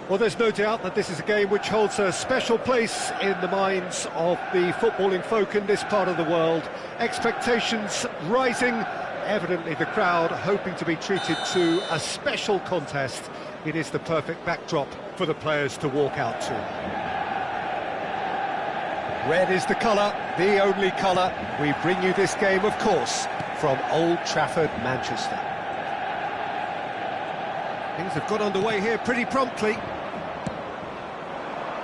Well, there's no doubt that this is a game which holds a special place in the minds of the footballing folk in this part of the world. Expectations rising, evidently the crowd hoping to be treated to a special contest. It is the perfect backdrop for the players to walk out to. Red is the colour, the only colour. We bring you this game, of course, from Old Trafford, Manchester. Things have got underway here pretty promptly.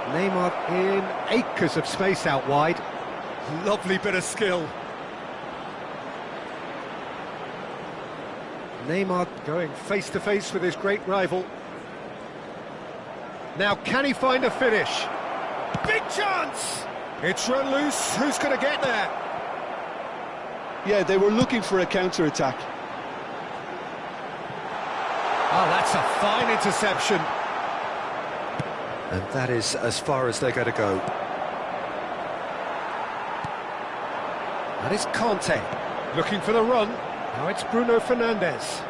Neymar in acres of space out wide. Lovely bit of skill. Neymar going face to face with his great rival. Now can he find a finish? Big chance! It's run loose, who's going to get there? Yeah, they were looking for a counter-attack. Oh, that's a fine interception. And that is as far as they're going to go. That is Conte, looking for the run. Now it's Bruno Fernandes.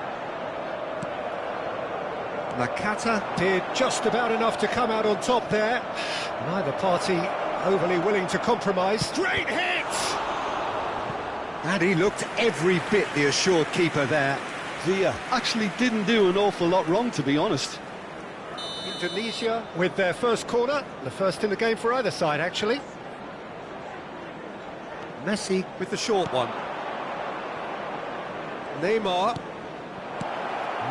Nakata did just about enough to come out on top there. Neither party overly willing to compromise. Great hit! And he looked every bit the assured keeper there. Villa actually didn't do an awful lot wrong, to be honest. Indonesia with their first corner, the first in the game for either side, actually. Messi with the short one. Neymar.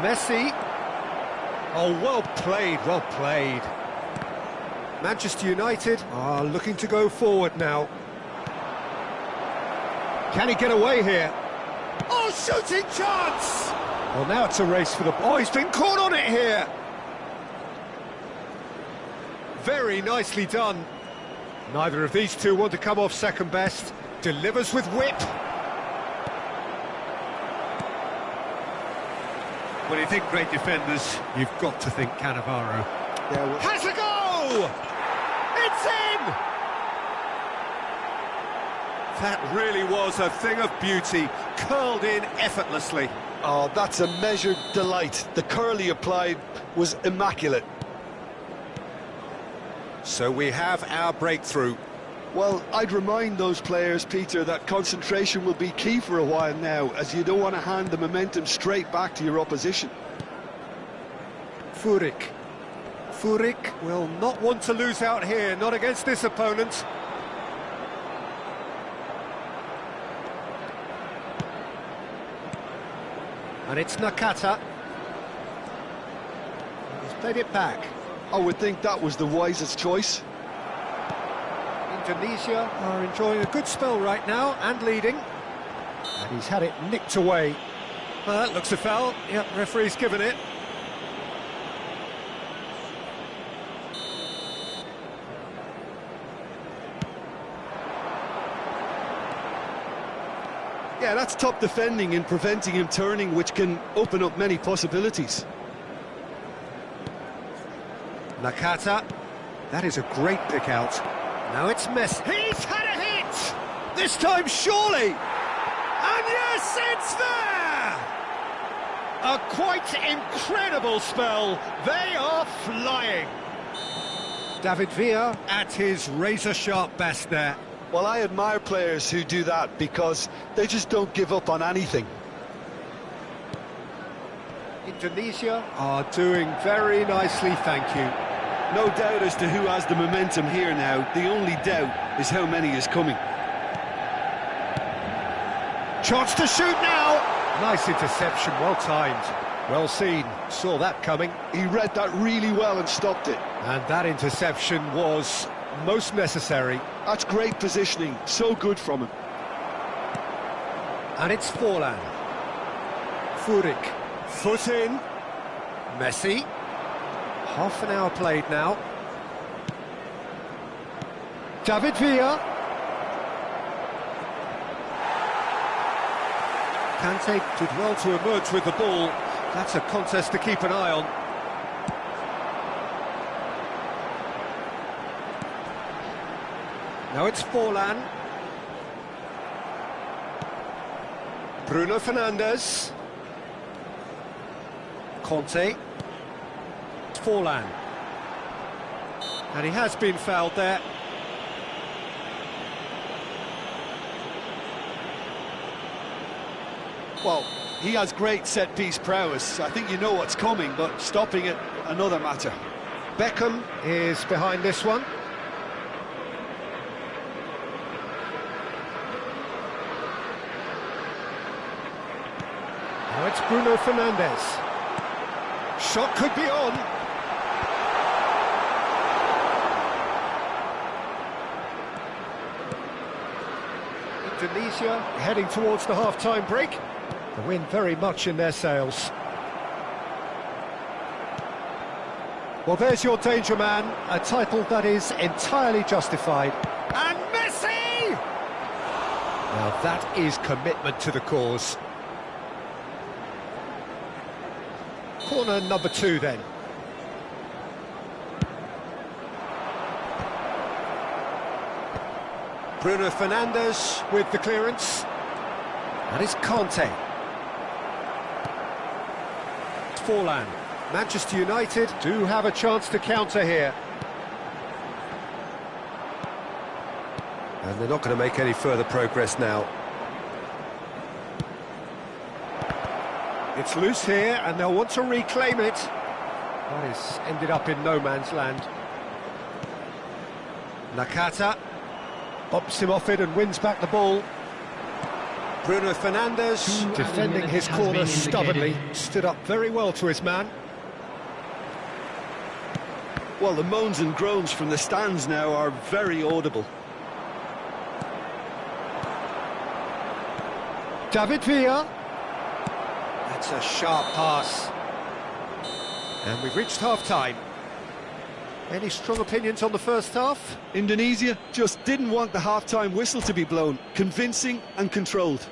Messi. Oh, well played, well played. Manchester United are looking to go forward now. Can he get away here? Oh, shooting chance! Well, now it's a race for the ball. Oh, he's been caught on it here. Very nicely done. Neither of these two want to come off second best. Delivers with whip. When you think great defenders, you've got to think Cannavaro. Yeah, has a go! It's in! That really was a thing of beauty, curled in effortlessly. Oh, that's a measured delight. The curl he applied was immaculate. So we have our breakthrough. Well, I'd remind those players, Peter, that concentration will be key for a while now, as you don't want to hand the momentum straight back to your opposition. Furyk. Furik will not want to lose out here, not against this opponent. And it's Nakata. He's played it back. I would think that was the wisest choice. Indonesia are enjoying a good spell right now and leading. And he's had it nicked away. Well, that looks a foul. Yep, referee's given it. Yeah, that's top defending and preventing him turning, which can open up many possibilities. Nakata. That is a great pick out. Now it's Messi. He's had a hit! This time, surely! And yes, it's there! A quite incredible spell. They are flying. David Villa at his razor-sharp best there. Well, I admire players who do that because they just don't give up on anything. Indonesia are doing very nicely, thank you. No doubt as to who has the momentum here now. The only doubt is how many is coming. Chance to shoot now! Nice interception, well timed. Well seen, saw that coming. He read that really well and stopped it. And that interception was most necessary. That's great positioning, so good from him. And it's Forlan. Furik, foot in. Messi. Half an hour played now. David Villa. Kante did well to emerge with the ball. That's a contest to keep an eye on. Now it's Forlan. Bruno Fernandes. Conte. Forlan. And he has been fouled there. Well, he has great set-piece prowess. I think you know what's coming, but stopping it, another matter. Beckham is behind this one. Now it's Bruno Fernandes. Shot could be on. Indonesia heading towards the half-time break. The wind very much in their sails. Well, there's your danger man, a title that is entirely justified. And Messi! Now that is commitment to the cause. Corner number 2 then. Bruno Fernandes with the clearance. And it's Conte. Forlan. Manchester United do have a chance to counter here. And they're not going to make any further progress now. It's loose here, and they'll want to reclaim it. That is ended up in no man's land. Nakata bumps him off it and wins back the ball. Bruno Fernandes defending his corner stubbornly, stood up very well to his man. Well, the moans and groans from the stands now are very audible. David Villa. That's a sharp pass. And we've reached half-time. Any strong opinions on the first half? Indonesia just didn't want the half-time whistle to be blown. Convincing and controlled.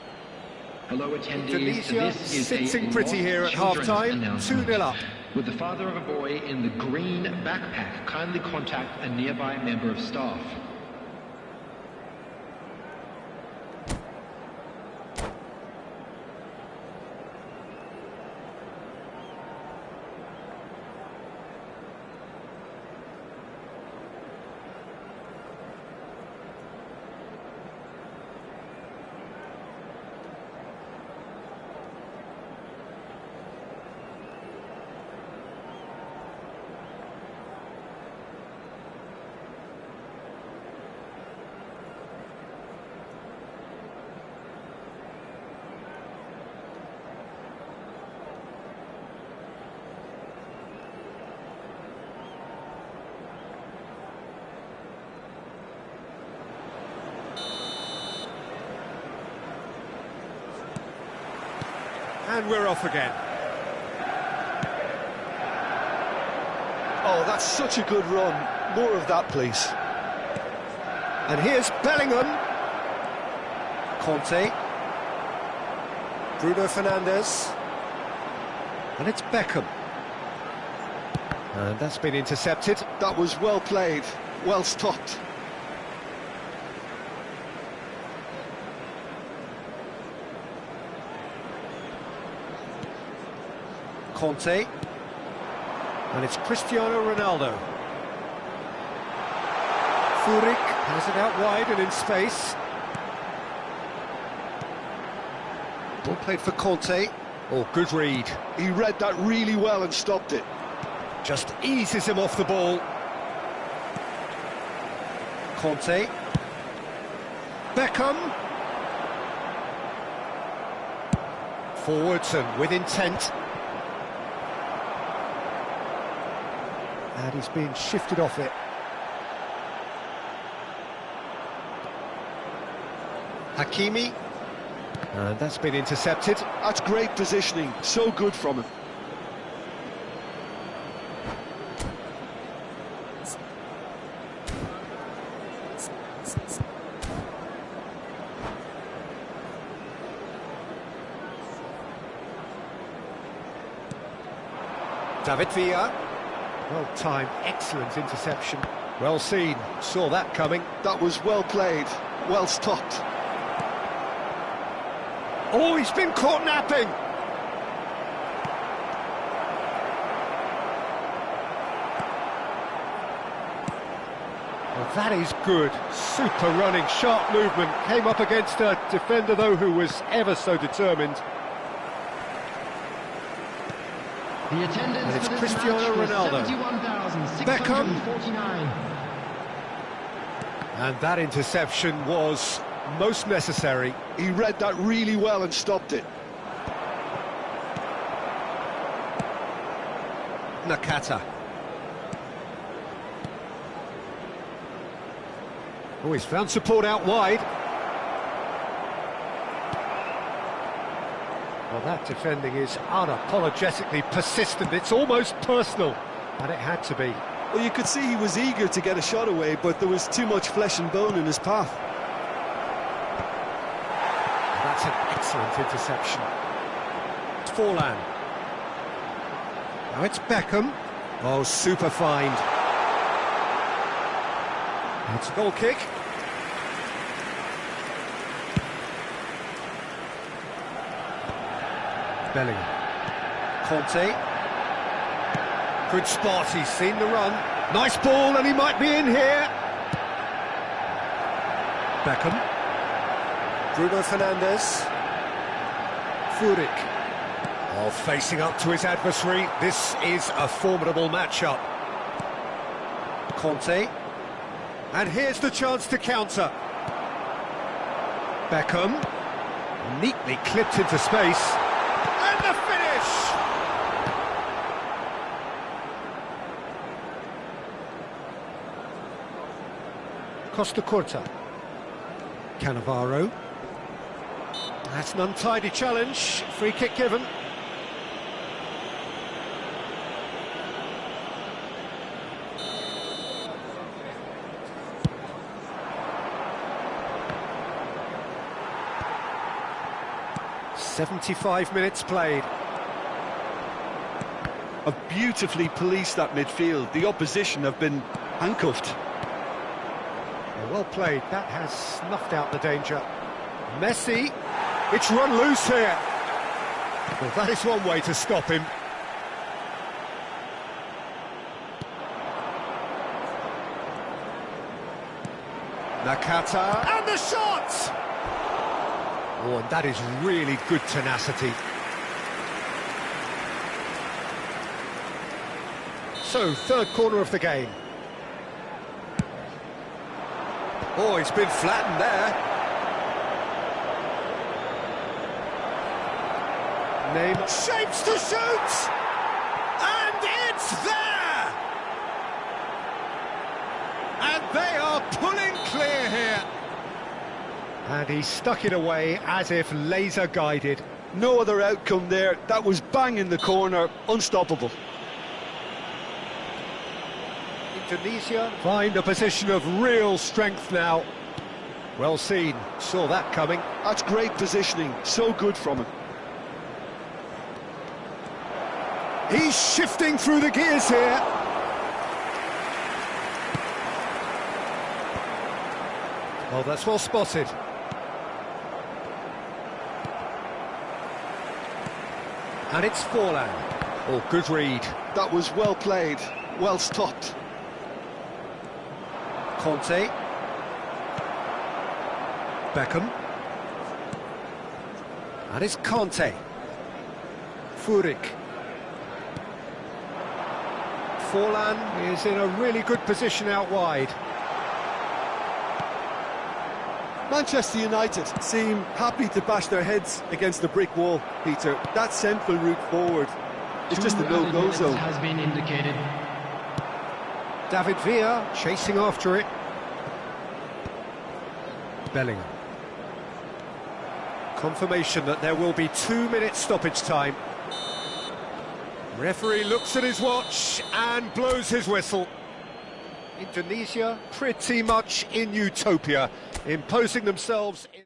Hello attendees, Indonesia this is sitting a pretty here at half-time, 2-0 up. With the father of a boy in the green backpack, kindly contact a nearby member of staff. And we're off again. Oh, that's such a good run. More of that, please. And here's Bellingham. Conte. Bruno Fernandes. And it's Beckham. And that's been intercepted. That was well played, well stopped. Conte. And it's Cristiano Ronaldo. Furyk has it out wide and in space. Ball played for Conte. Oh, good read. He read that really well and stopped it. Just eases him off the ball. Conte. Beckham. Forwards and with intent. And he's being shifted off it. Hakimi. And that's been intercepted. That's great positioning, so good from him. David Villa. Well timed, excellent interception. Well seen, saw that coming. That was well played, well stopped. Oh, he's been caught napping! Well, that is good. Super running, sharp movement. Came up against a defender, though, who was ever so determined. The attendance And it's for this Cristiano match was Ronaldo. 71,649. And that interception was most necessary. He read that really well and stopped it. Nakata. Oh, he's found support out wide. Well, that defending is unapologetically persistent. It's almost personal, and it had to be. Well, you could see he was eager to get a shot away, but there was too much flesh and bone in his path. That's an excellent interception. It's Forlan. Now it's Beckham. Oh, super find. It's a goal kick. Bellingham. Conte. Good spot, he's seen the run. Nice ball, and he might be in here. Beckham. Bruno Fernandes. Furyk. Oh, facing up to his adversary. This is a formidable matchup. Conte. And here's the chance to counter. Beckham. Neatly clipped into space. And the finish! Costa Curta. Cannavaro. That's an untidy challenge. Free kick given. "75 minutes played." Have beautifully policed that midfield. The opposition have been handcuffed. Well played, that has snuffed out the danger. Messi, it's run loose here. Well, that is one way to stop him. Nakata, and the shot! Oh, and that is really good tenacity. So, third corner of the game. Oh, he's been flattened there. Neymar shapes to shoot! And it's there! And they are pulling clear here. And he stuck it away as if laser guided. No other outcome there. That was bang in the corner, unstoppable. Indonesia find a position of real strength now. Well seen, saw that coming. That's great positioning, so good from him. He's shifting through the gears here. Oh, that's well spotted. And it's Forlan. Oh, good read. That was well played, well stopped. Conte. Beckham. And it's Conte. Furyk. Forlan is in a really good position out wide. Manchester United seem happy to bash their heads against the brick wall, Peter. That central route forward is just a no-go zone. Has been indicated. David Villa chasing after it. Bellingham. Confirmation that there will be 2 minutes stoppage time. Referee looks at his watch and blows his whistle. Indonesia pretty much in utopia, imposing themselves in...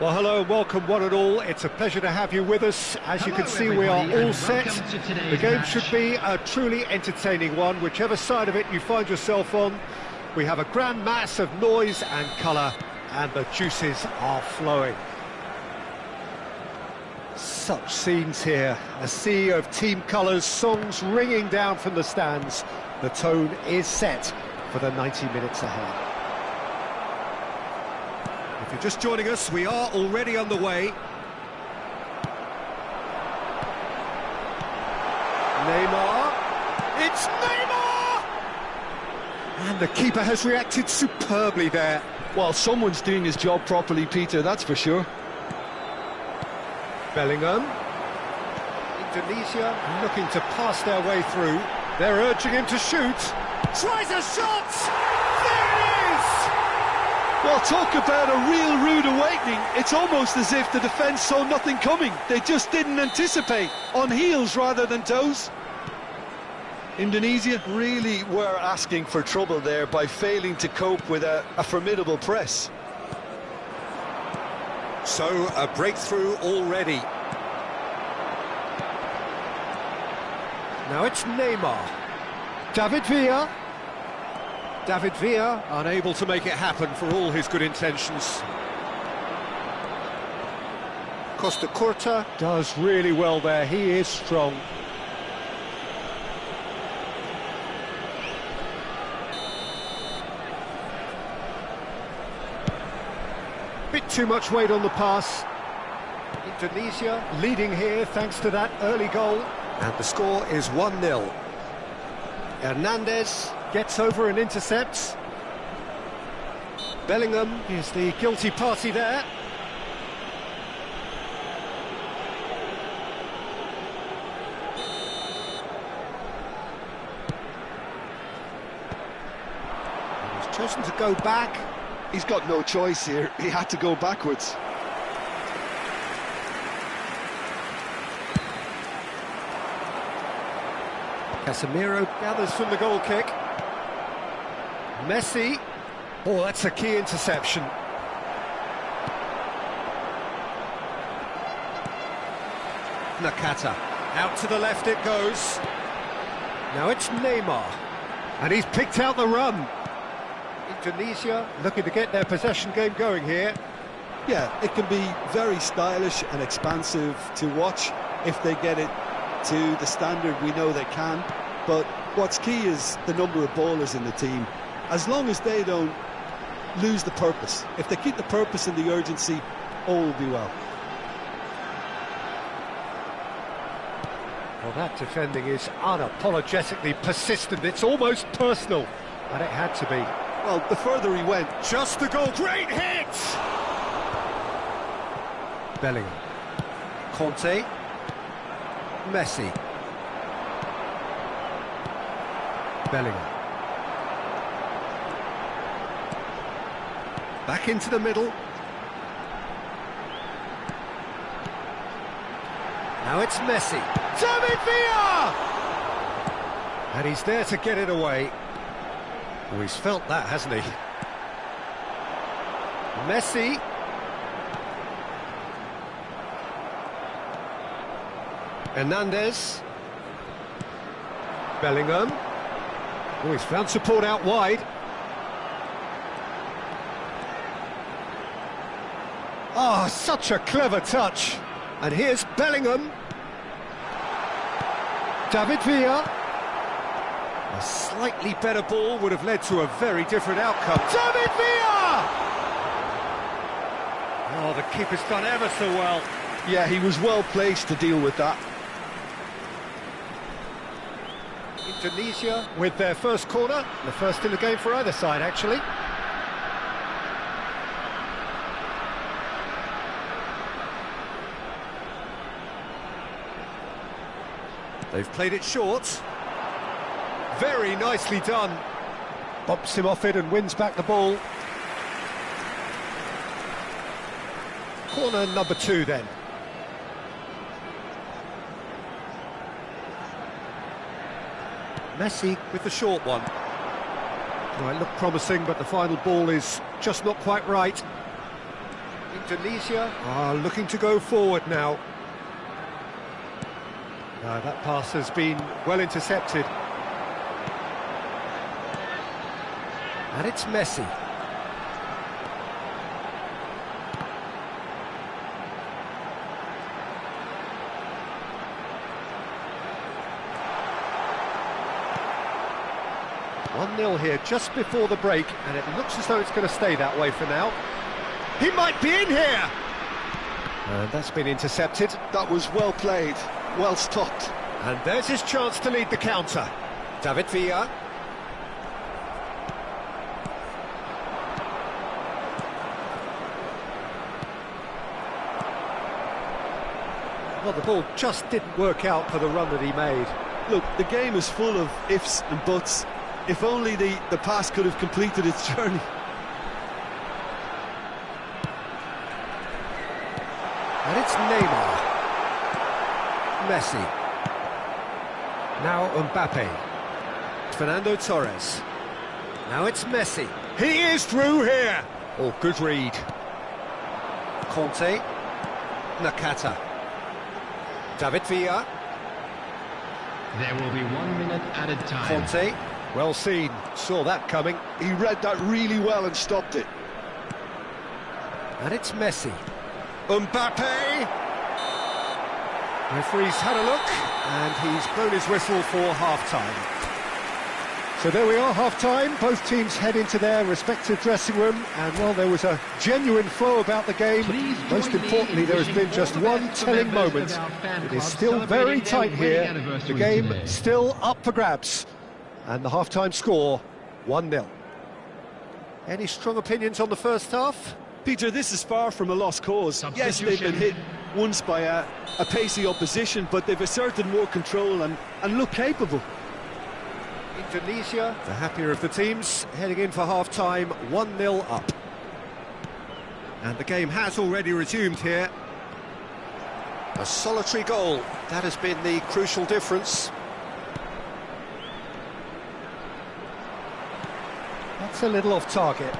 Well, hello and welcome one and all. It's a pleasure to have you with us. As you can see, we are all set. The game should be a truly entertaining one, whichever side of it you find yourself on. We have a grand mass of noise and colour, and the juices are flowing. Such scenes here, a sea of team colours, songs ringing down from the stands. The tone is set for the 90 minutes ahead. If you're just joining us, we are already underway. Neymar. It's Neymar! And the keeper has reacted superbly there. Well, someone's doing his job properly, Peter, that's for sure. Bellingham. Indonesia looking to pass their way through. They're urging him to shoot. Tries a shot! There it is! Well, talk about a real rude awakening. It's almost as if the defence saw nothing coming. They just didn't anticipate. On heels rather than toes. Indonesia really were asking for trouble there by failing to cope with a formidable press. So, a breakthrough already. Now it's Neymar. David Villa. David Villa unable to make it happen for all his good intentions. Costa Curta does really well there, he is strong. Bit too much weight on the pass. Indonesia leading here thanks to that early goal. And the score is 1-0. Hernandez gets over and intercepts. Bellingham is the guilty party there. And he's chosen to go back. He's got no choice here. He had to go backwards. Casemiro gathers from the goal kick. Messi. Oh, that's a key interception. Nakata. Out to the left it goes. Now it's Neymar. And he's picked out the run. Indonesia looking to get their possession game going here. Yeah, it can be very stylish and expansive to watch if they get it to the standard we know they can. But what's key is the number of ballers in the team. As long as they don't lose the purpose, if they keep the purpose and the urgency, all will be well. Well, that defending is unapologetically persistent. It's almost personal, and it had to be. Well, the further he went... Just the goal. Great hit! Bellingham. Conte. Messi. Bellingham. Back into the middle. Now it's Messi. David Villa! And he's there to get it away. Oh, he's felt that, hasn't he? Messi. Hernandez. Bellingham. Oh, he's found support out wide. Oh, such a clever touch. And here's Bellingham. David Villa. A slightly better ball would have led to a very different outcome. David Villa! Oh, the keeper's done ever so well. Yeah, he was well placed to deal with that. Indonesia with their first corner, the first in the game for either side, actually. They've played it short. Very nicely done. Bumps him off it and wins back the ball. Corner number 2 then. Messi with the short one. Oh, it looked promising, but the final ball is just not quite right. Indonesia are looking to go forward now. That pass has been well intercepted. And it's Messi. (1-0) here just before the break, and it looks as though it's going to stay that way for now. He might be in here! And that's been intercepted. That was well played, well stopped. And there's his chance to lead the counter. David Villa. Well, the ball just didn't work out for the run that he made. Look, the game is full of ifs and buts. If only the pass could have completed its journey. And it's Neymar. Messi. Now Mbappe. Fernando Torres. Now it's Messi. He is through here. Oh, good read. Conte. Nakata. David Villa. There will be 1 minute added time. Conte. Well seen. Saw that coming. He read that really well and stopped it. And it's Messi. Mbappe. Referee's had a look, and he's blown his whistle for half-time. So there we are, half-time. Both teams head into their respective dressing room, and while there was a genuine flow about the game, most importantly, there has been just one telling moment. It is still very tight here. The game still up for grabs, and the half-time score, 1-0. Any strong opinions on the first half? Peter, this is far from a lost cause. Yes, they've been hit once by a pacey opposition, but they've asserted more control and look capable. Indonesia, the happier of the teams, heading in for half-time, 1-0 up. And the game has already resumed here. A solitary goal, that has been the crucial difference. That's a little off target.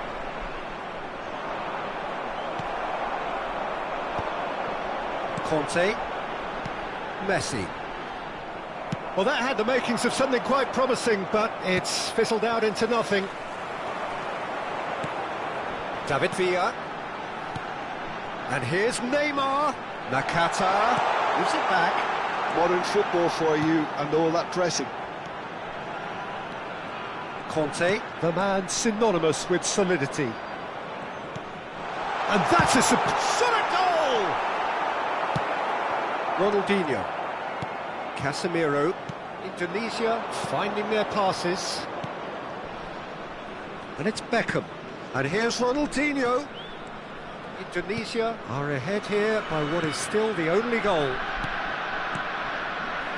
Conte, Messi. Well, that had the makings of something quite promising, but it's fizzled out into nothing. David Villa. And here's Neymar. Nakata gives it back. Modern football for you and all that pressing. Conte, the man synonymous with solidity. And that's a solid goal! Ronaldinho. Casemiro. Indonesia finding their passes. And it's Beckham. And here's Ronaldinho. Indonesia are ahead here by what is still the only goal.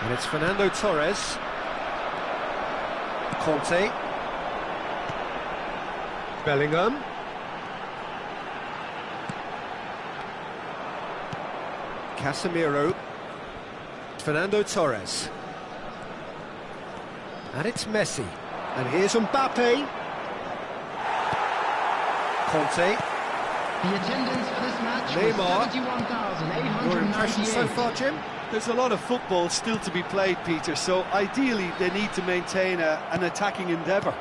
And it's Fernando Torres. Conte. Bellingham. Casemiro. Fernando Torres. And it's Messi. And here's Mbappe. Conte. The attendance for this match Neymar. was 71,898. Your impressions so far, Jim? There's a lot of football still to be played, Peter, so ideally they need to maintain an attacking endeavour.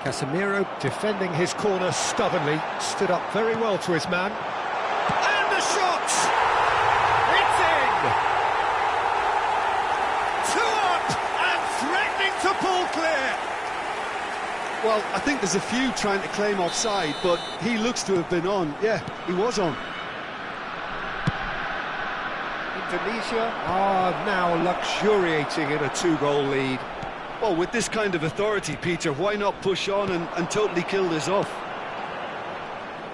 Casemiro defending his corner stubbornly, stood up very well to his man. And the shot! It's in! 2 up and threatening to pull clear! Well, I think there's a few trying to claim offside, but he looks to have been on. Yeah, he was on. Indonesia are now luxuriating in a 2-goal lead. Well, with this kind of authority, Peter, why not push on and totally kill this off?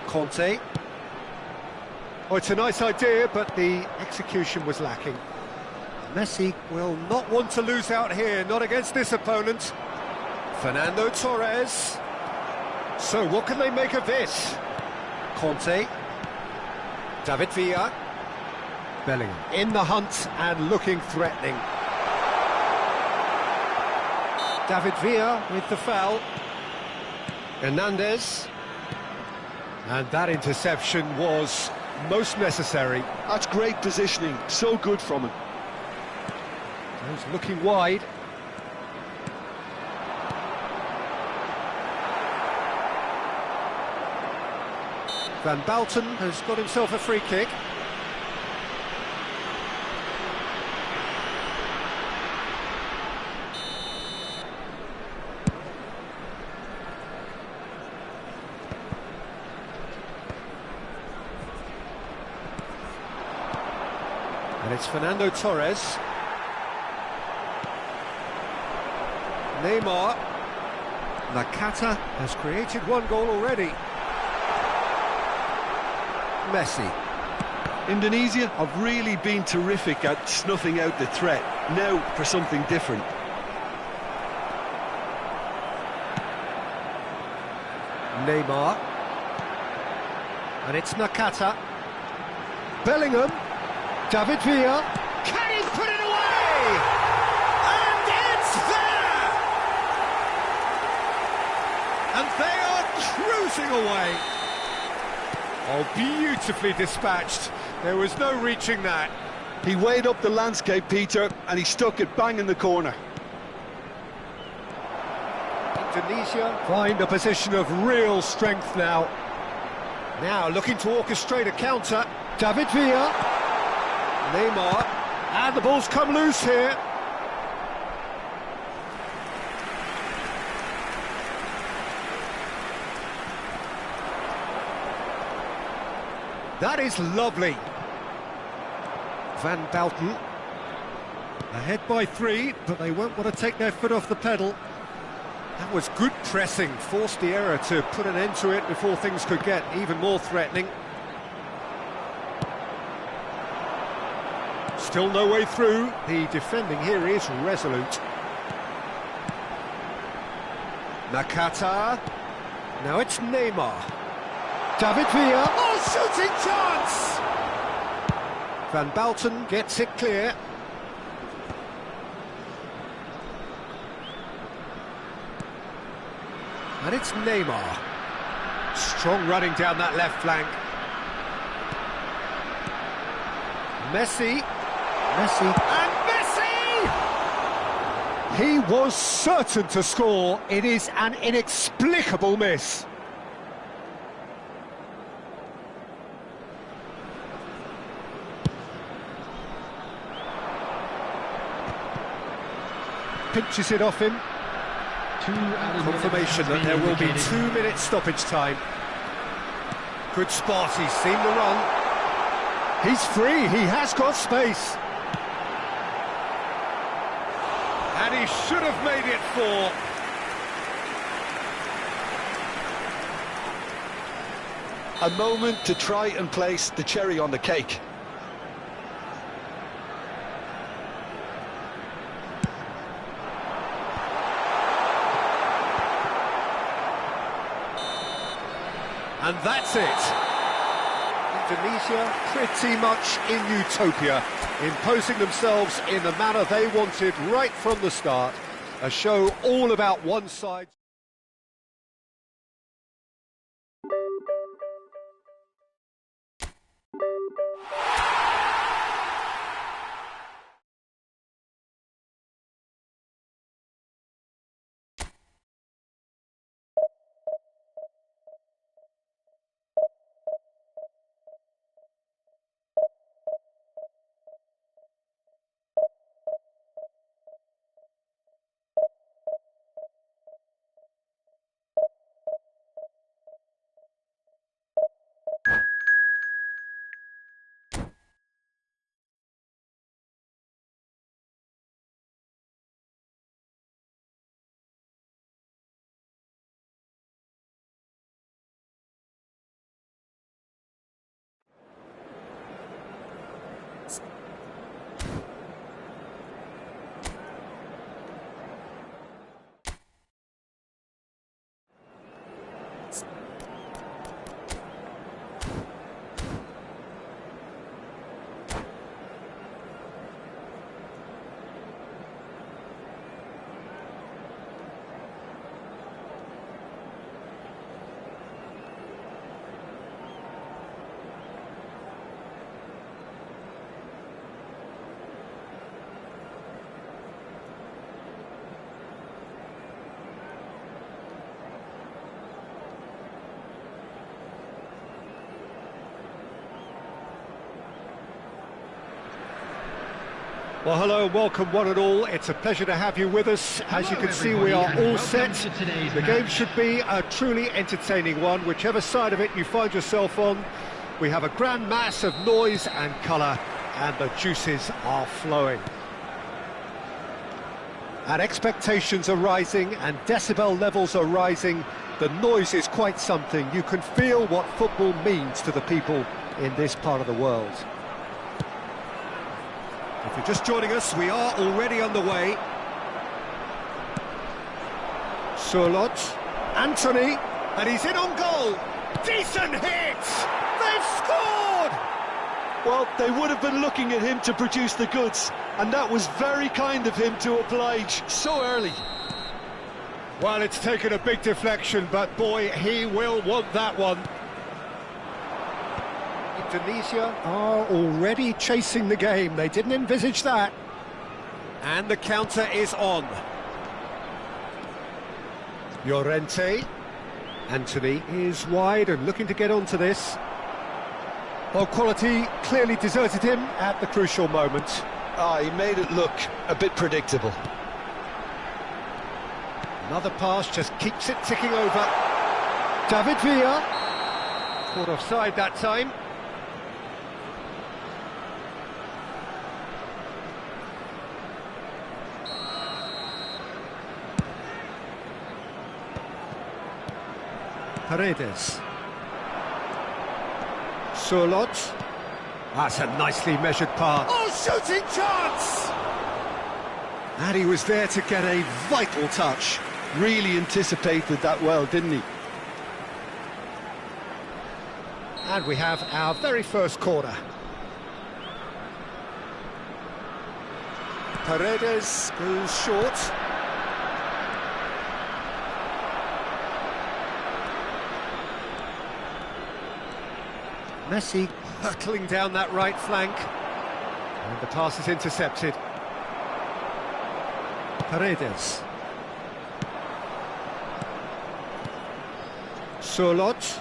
Conte. Oh, it's a nice idea, but the execution was lacking. Messi will not want to lose out here, not against this opponent. Fernando Torres. So, what can they make of this? Conte. David Villa. Bellingham. In the hunt and looking threatening. David Villa with the foul. Hernandez. And that interception was most necessary. That's great positioning, so good from him. He's looking wide. Van Balten has got himself a free kick. And it's Fernando Torres. Neymar. Nakata has created 1 goal already. Messi. Indonesia have really been terrific at snuffing out the threat. Now for something different. Neymar. And it's Nakata. Bellingham. David Villa. Can he put it away? And it's there! And they are cruising away. Oh, beautifully dispatched. There was no reaching that. He weighed up the landscape, Peter, and he stuck it bang in the corner. Indonesia find a position of real strength now. Now looking to orchestrate a counter. David Villa. Neymar, and the ball's come loose here. That is lovely. Van Bouten. Ahead by 3, but they won't want to take their foot off the pedal. That was good pressing, forced the error to put an end to it before things could get even more threatening. Still no way through. The defending here is resolute. Nakata. Now it's Neymar. David Villa. Oh, shooting chance! Van Bouten gets it clear. And it's Neymar. Strong running down that left flank. Messi. And Messi! He was certain to score. It is an inexplicable miss. Pinches it off him. Confirmation that there will be 2 minutes stoppage time. Good spot, he's seen the run. He's free, he has got space. And he should have made it 4. A moment to try and place the cherry on the cake. And that's it. Indonesia pretty much in utopia, imposing themselves in the manner they wanted right from the start. A show all about one side. Well, hello and welcome one and all. It's a pleasure to have you with us. As you can see, we are all set. The game should be a truly entertaining one, whichever side of it you find yourself on. We have a grand mass of noise and colour, and the juices are flowing. And expectations are rising, and decibel levels are rising. The noise is quite something. You can feel what football means to the people in this part of the world. If you're just joining us, we are already underway. Surlot, Anthony, and he's in on goal. Decent hit! They've scored! Well, they would have been looking at him to produce the goods, and that was very kind of him to oblige so early. Well, it's taken a big deflection, but boy, he will want that one. Indonesia are already chasing the game. They didn't envisage that. And the counter is on. Llorente. Anthony is wide and looking to get onto this. Well, quality clearly deserted him at the crucial moment. He made it look a bit predictable. Another pass just keeps it ticking over. David Villa. Caught offside that time. Paredes. Surlot. That's a nicely measured pass. Oh, shooting chance! And he was there to get a vital touch. Really anticipated that well, didn't he? And we have our very first corner. Paredes goes short. Messi hurtling down that right flank. And the pass is intercepted. Paredes. Surlot.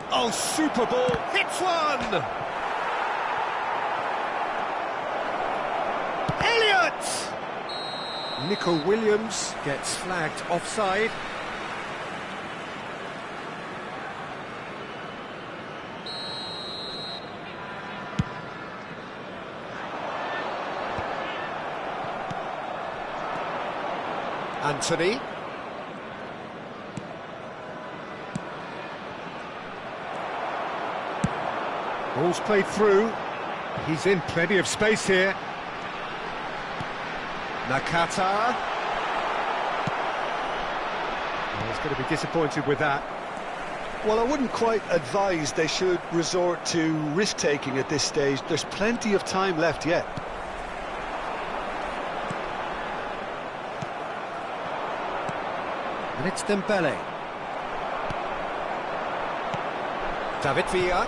Oh, super ball. Hits one! Elliott! Nico Williams gets flagged offside. Anthony. Ball's played through. He's in plenty of space here. Nakata. Oh, he's going to be disappointed with that. Well, I wouldn't quite advise they should resort to risk-taking at this stage. There's plenty of time left yet. And it's Dembele. David Villa.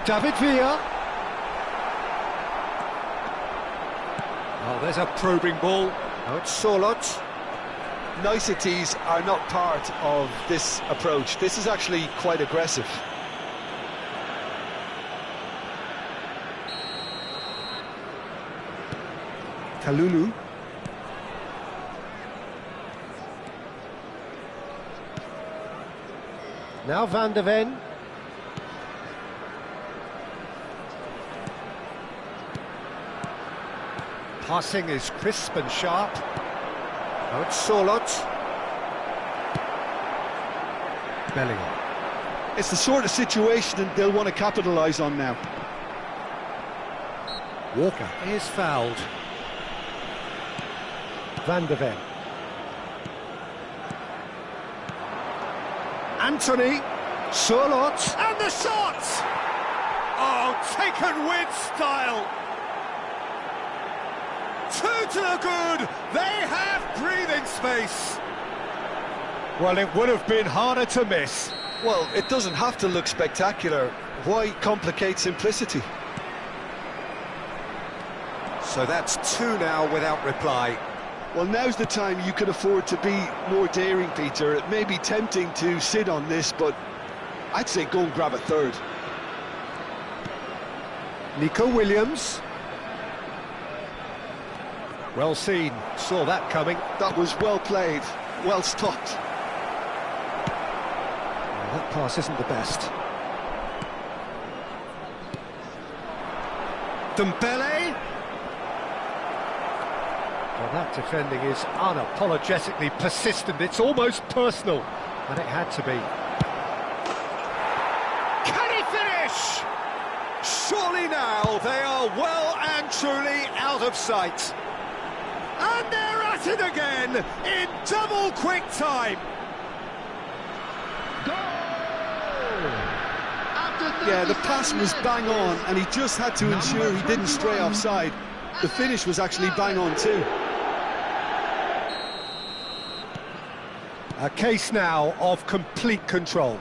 David Villa. Oh, there's a probing ball. Now it's Surlot. Niceties are not part of this approach. This is actually quite aggressive. Kalulu. Now Van de Ven. Passing is crisp and sharp. Now it's Surlot. Bellingham. It's the sort of situation that they'll want to capitalise on now. Walker is fouled. Van de Ven. Anthony. Surlot. And the shot! Oh, taken with style. Two to the good. They have breathing space. Well, it would have been harder to miss. Well, it doesn't have to look spectacular. Why complicate simplicity? So that's two now without reply. Well, now's the time you can afford to be more daring, Peter. It may be tempting to sit on this, but I'd say go and grab a third. Nico Williams. Well seen, saw that coming. That was well played, well stopped. Well, that pass isn't the best. Dembele. Well, that defending is unapologetically persistent. It's almost personal, and it had to be. Can he finish? Surely now they are well and truly out of sight. And they're at it again in double quick time. Yeah, the pass was bang on, and he just had to ensure he didn't stray offside. The finish was actually bang on too. A case now of complete control.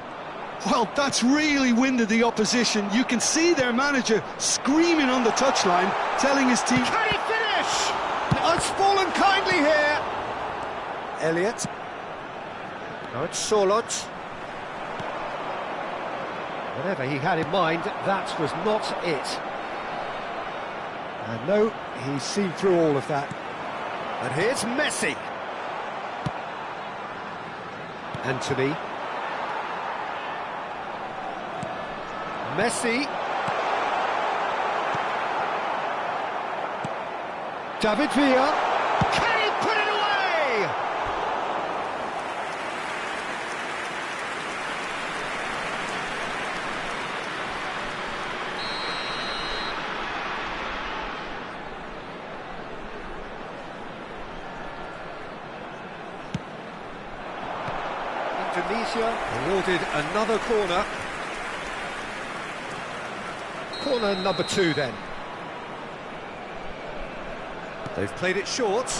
Well, that's really winded the opposition. You can see their manager screaming on the touchline, telling his team... Can he finish? It's fallen kindly here. Elliott. Now it's Surlot. Whatever he had in mind, that was not it. And no, he's seen through all of that. And here's Messi. Anthony. Messi. David Villa. Can he put it away? Indonesia awarded another corner. Corner number 2 then. They've played it short.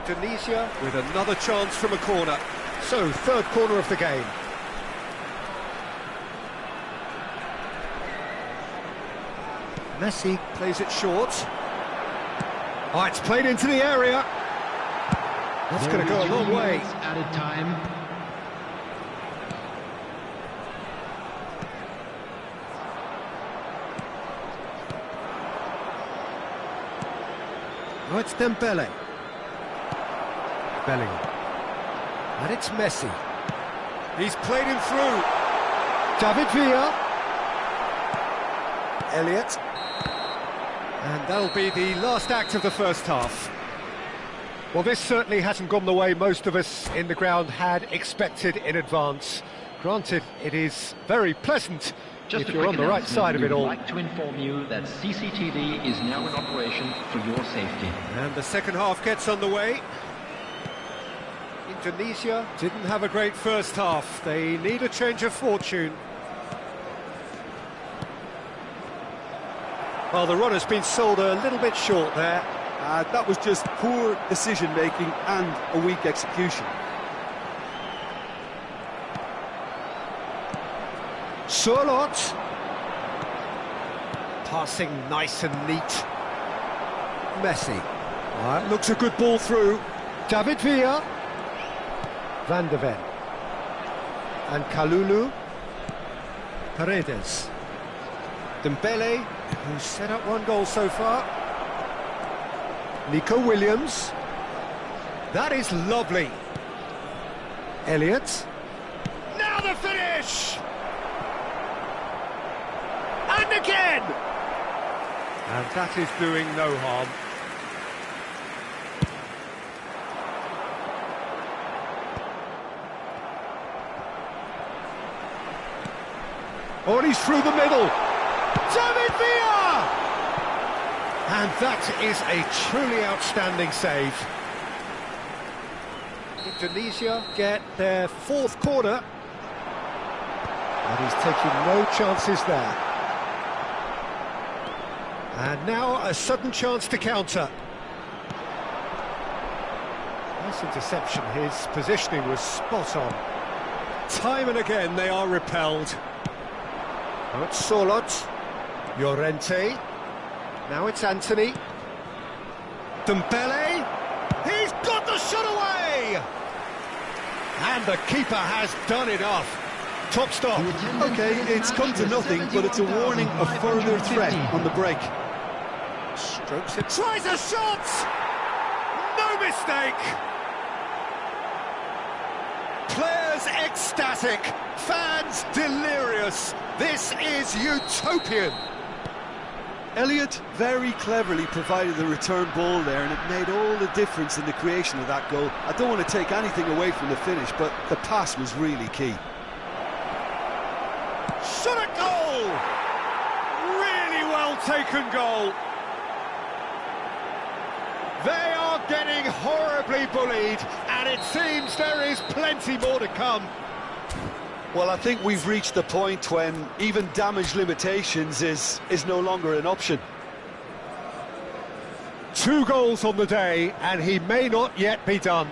Indonesia with another chance from a corner. So, third corner of the game. Messi plays it short. Oh, it's played into the area. That's going to go a long way. Added time. Oh, it's Dembele. Bellingham. And it's Messi. He's played him through. David Villa. Elliott. And that'll be the last act of the first half. Well, this certainly hasn't gone the way most of us in the ground had expected in advance. Granted, it is very pleasant if you're on the right side of it all. We'd like to inform you that CCTV is now in operation for your safety. And the second half gets underway. Indonesia didn't have a great first half. They need a change of fortune. Well, the run has been sold a little bit short there. That was just poor decision-making and a weak execution. Surlot. Passing nice and neat. Messi. That looks a good ball through. David Villa. Van de Ven. And Kalulu. Paredes. Dembele, who's set up one goal so far. Nico Williams. That is lovely. Elliott. Now the finish! And again! And that is doing no harm. Oh, and he's through the middle. David Villa! And that is a truly outstanding save. Indonesia get their fourth corner. And he's taking no chances there. And now a sudden chance to counter. Nice interception, his positioning was spot on. Time and again they are repelled. Now it's Surlot. Llorente. Now it's Anthony. Dembele. He's got the shot away! And the keeper has done it off. Top stop. OK, it's come to nothing, but it's a warning of further threat on the break. Strokes it. Tries a shot! No mistake! Players ecstatic. Fans delirious. This is utopian. Elliott very cleverly provided the return ball there, and it made all the difference in the creation of that goal. I don't want to take anything away from the finish, but the pass was really key. Shot at goal! Really well taken goal. They are getting horribly bullied, and it seems there is plenty more to come. Well, I think we've reached the point when even damage limitations is no longer an option. 2 goals on the day, and he may not yet be done.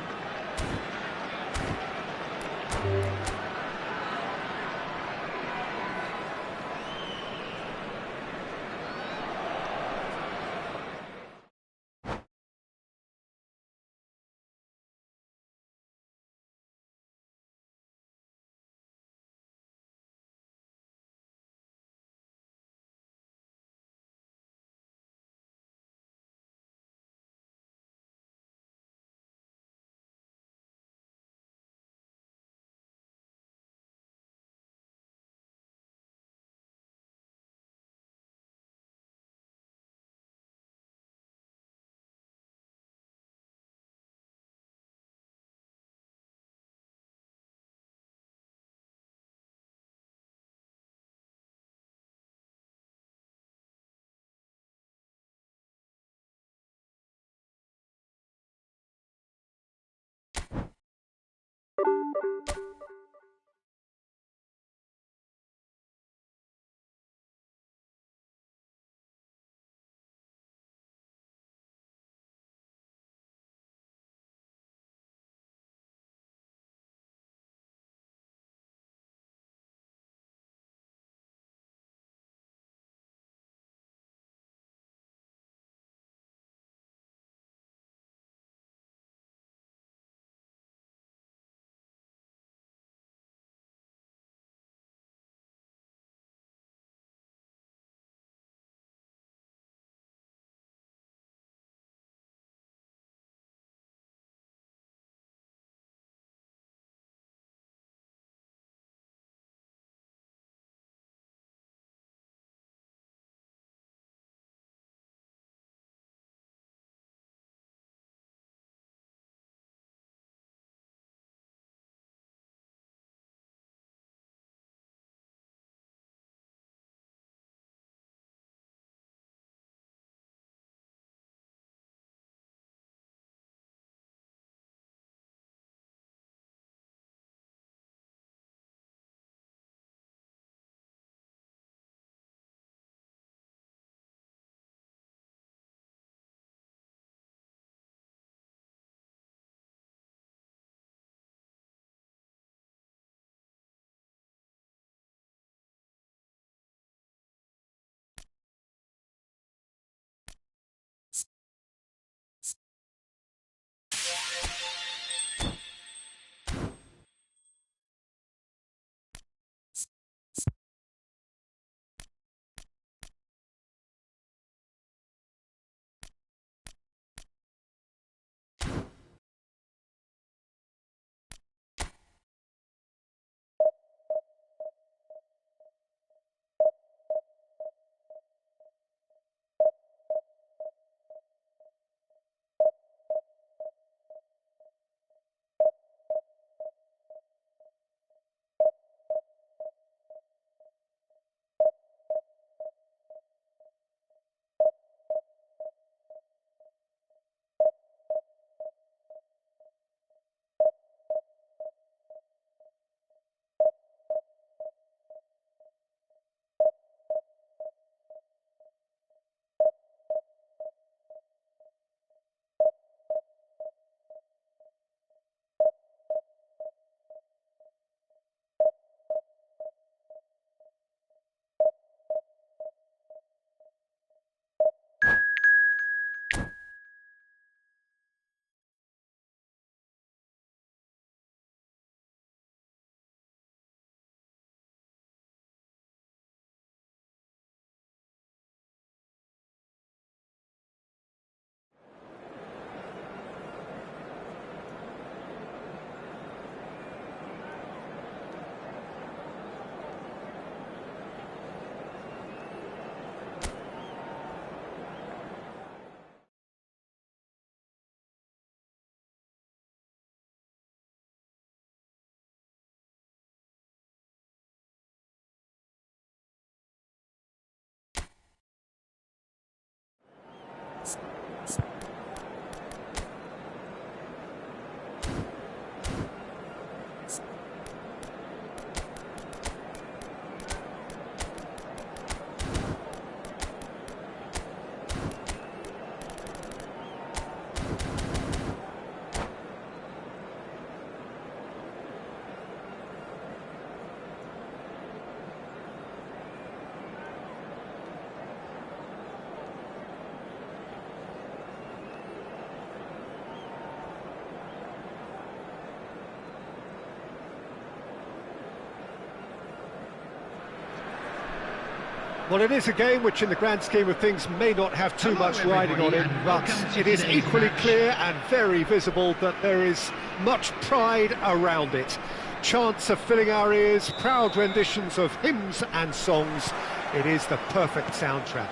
Well, it is a game which in the grand scheme of things may not have too much riding on it, but it is equally clear and very visible that there is much pride around it. Chants are filling our ears, proud renditions of hymns and songs. It is the perfect soundtrack.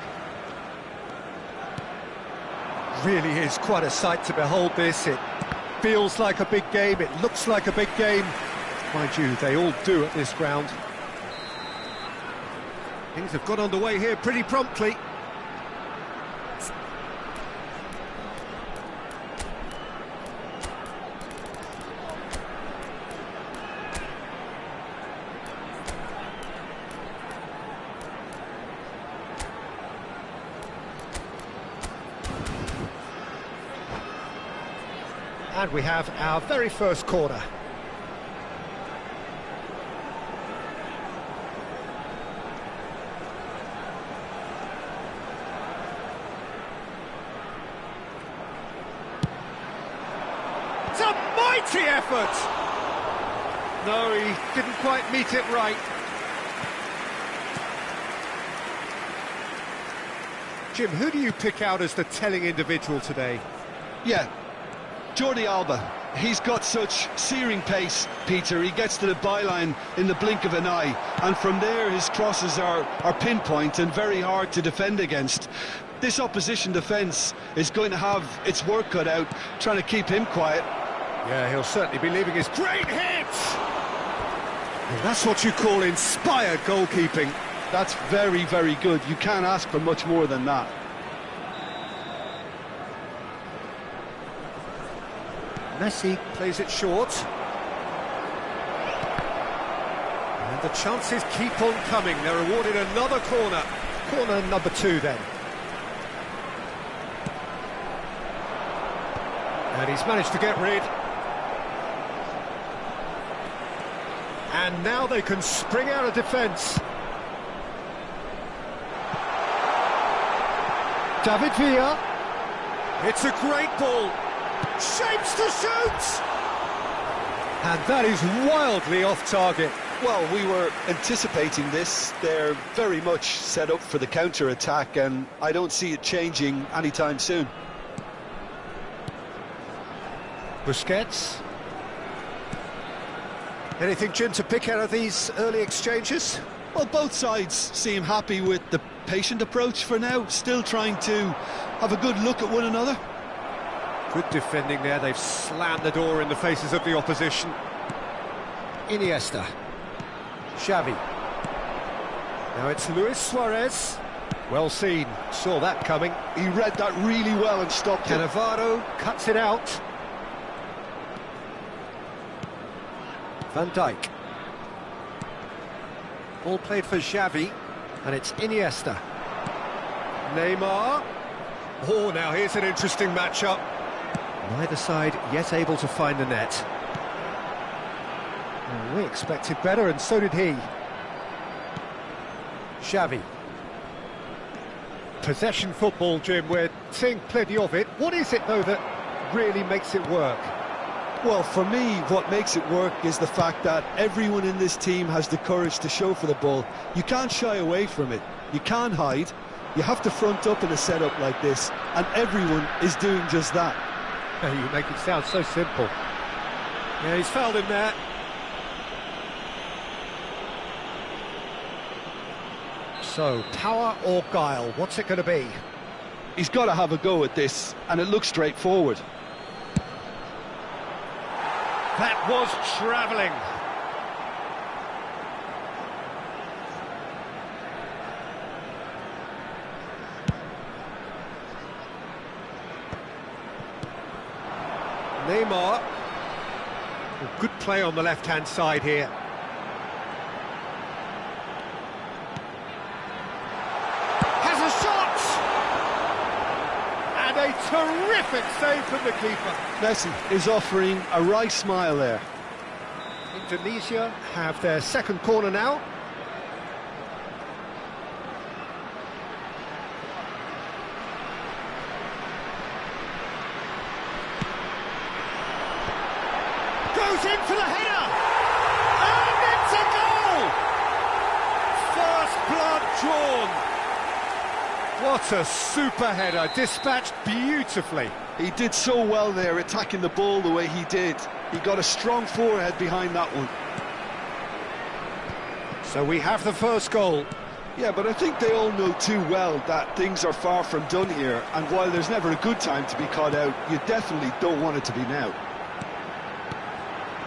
Really is quite a sight to behold this. It feels like a big game, it looks like a big game. Mind you, they all do at this ground. Things have got underway here pretty promptly. And we have our very first corner. It's a mighty effort! No, he didn't quite meet it right. Jim, who do you pick out as the telling individual today? Yeah, Jordi Alba. He's got such searing pace, Peter. He gets to the byline in the blink of an eye, and from there his crosses are pinpoint and very hard to defend against. This opposition defence is going to have its work cut out trying to keep him quiet. Yeah, he'll certainly be leaving his great hit! Well, that's what you call inspired goalkeeping. That's very, very good. You can't ask for much more than that. Messi plays it short. And the chances keep on coming. They're awarded another corner. Corner number 2 then. And he's managed to get rid. And now they can spring out of defence. David Villa. It's a great ball. Shapes to shoot! And that is wildly off target. Well, we were anticipating this. They're very much set up for the counter-attack, and I don't see it changing anytime soon. Busquets. Anything, Jim, to pick out of these early exchanges? Well, both sides seem happy with the patient approach for now, still trying to have a good look at one another. Good defending there. They've slammed the door in the faces of the opposition. Iniesta. Xavi. Now it's Luis Suarez. Well seen. Saw that coming. He read that really well and stopped it. Cannavaro cuts it out. Van Dijk. Ball played for Xavi. And it's Iniesta. Neymar. Oh, now here's an interesting matchup. Neither side yet able to find the net. Well, we expected better, and so did he. Xavi. Possession football, Jim, we're seeing plenty of it. What is it, though, that really makes it work? Well, for me, what makes it work is the fact that everyone in this team has the courage to show for the ball. You can't shy away from it. You can't hide. You have to front up in a setup like this, and everyone is doing just that. You make it sound so simple. Yeah, he's fouled him there. So, power or guile, what's it going to be? He's got to have a go at this, and it looks straightforward. That was travelling. Neymar. Good play on the left-hand side here. Has a shot! And a terrific save from the keeper. Messi is offering a right smile there. Indonesia have their second corner now. Goes in for the header! And it's a goal! First blood drawn. What a super header, dispatched beautifully. He did so well there, attacking the ball the way he did. He got a strong forehead behind that one. So we have the first goal. Yeah, but I think they all know too well that things are far from done here, and while there's never a good time to be caught out, you definitely don't want it to be now.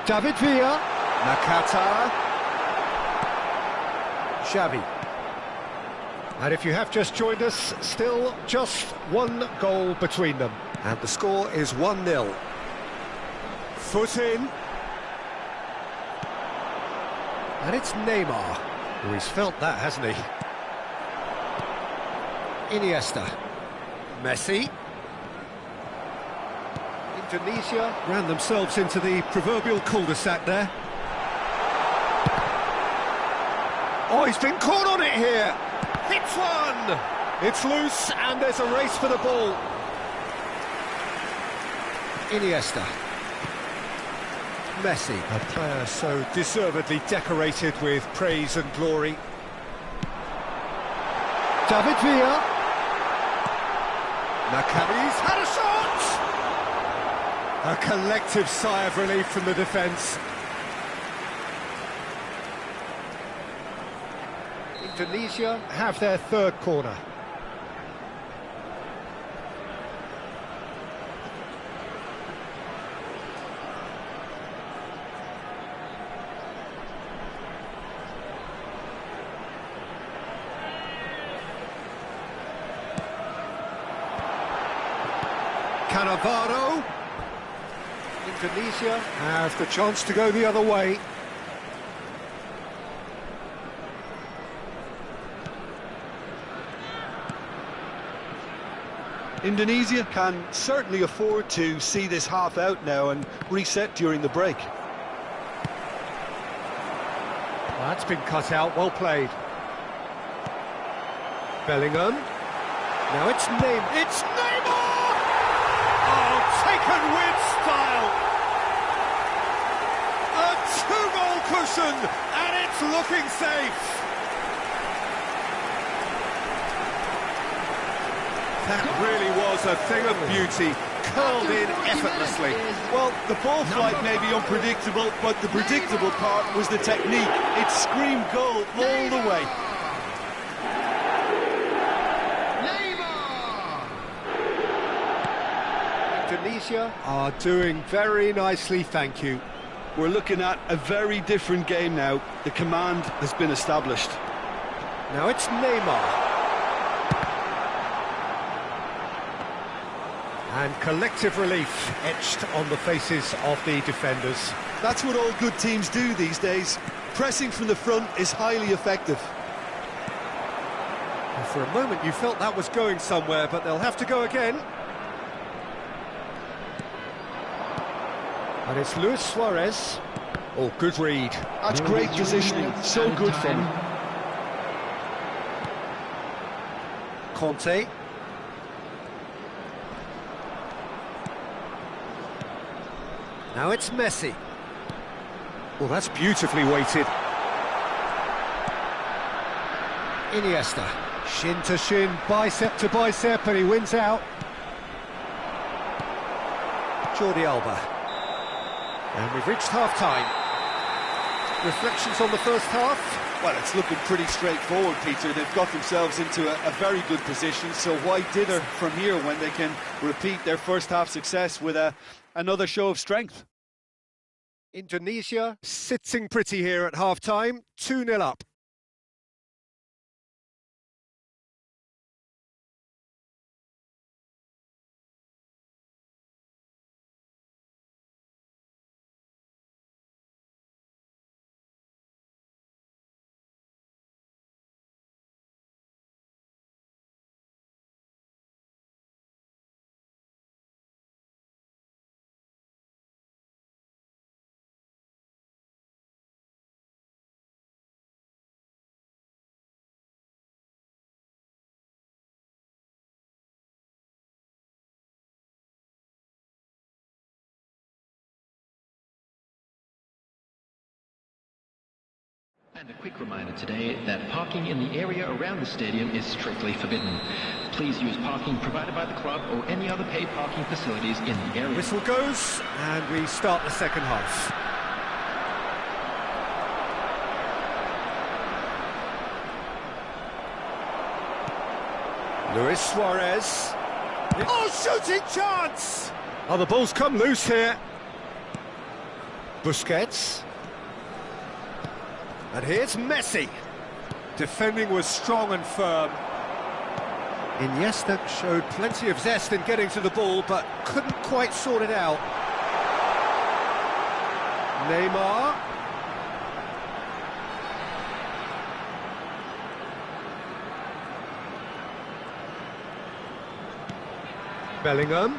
David Villa. Nakata. Xavi. And if you have just joined us, still just one goal between them. And the score is 1-0. Foot in. And it's Neymar. Oh, he's felt that, hasn't he? Iniesta. Messi. Indonesia ran themselves into the proverbial cul-de-sac there. Oh, he's been caught on it here. Hits one. It's loose, and there's a race for the ball. Iniesta. Messi, a player so deservedly decorated with praise and glory. David Villa. Maccabi's had a shot! A collective sigh of relief from the defence. Indonesia have their third corner. Cannavaro. Indonesia have the chance to go the other way. Indonesia can certainly afford to see this half out now and reset during the break. That's been cut out, well played. Bellingham. Now it's Neymar! Oh, taken with style! A two-goal cushion, and it's looking safe! That really was a thing of beauty, curled in effortlessly. Well, the ball flight may be unpredictable, but the predictable part was the technique. It screamed goal all the way. Indonesia are doing very nicely, thank you. We're looking at a very different game now. The command has been established. Now it's Neymar. And collective relief etched on the faces of the defenders. That's what all good teams do these days. Pressing from the front is highly effective. And for a moment you felt that was going somewhere, but they'll have to go again. And it's Luis Suarez. Oh, good read. That's great positioning. So good from him. Conte. Now it's Messi. Well, that's beautifully weighted. Iniesta. Shin to shin, bicep to bicep, and he wins out. Jordi Alba. And we've reached half-time. Reflections on the first half? Well, it's looking pretty straightforward, Peter. They've got themselves into a very good position, so why dither from here when they can repeat their first half success with another show of strength? Indonesia sitting pretty here at half-time, 2-0 up. And a quick reminder today that parking in the area around the stadium is strictly forbidden. Please use parking provided by the club or any other paid parking facilities in the area. Whistle goes, and we start the second half. Luis Suarez. Oh, shooting chance! Oh, the ball's come loose here. Busquets. And here's Messi. Defending was strong and firm. Iniesta showed plenty of zest in getting to the ball, but couldn't quite sort it out. Neymar. Bellingham.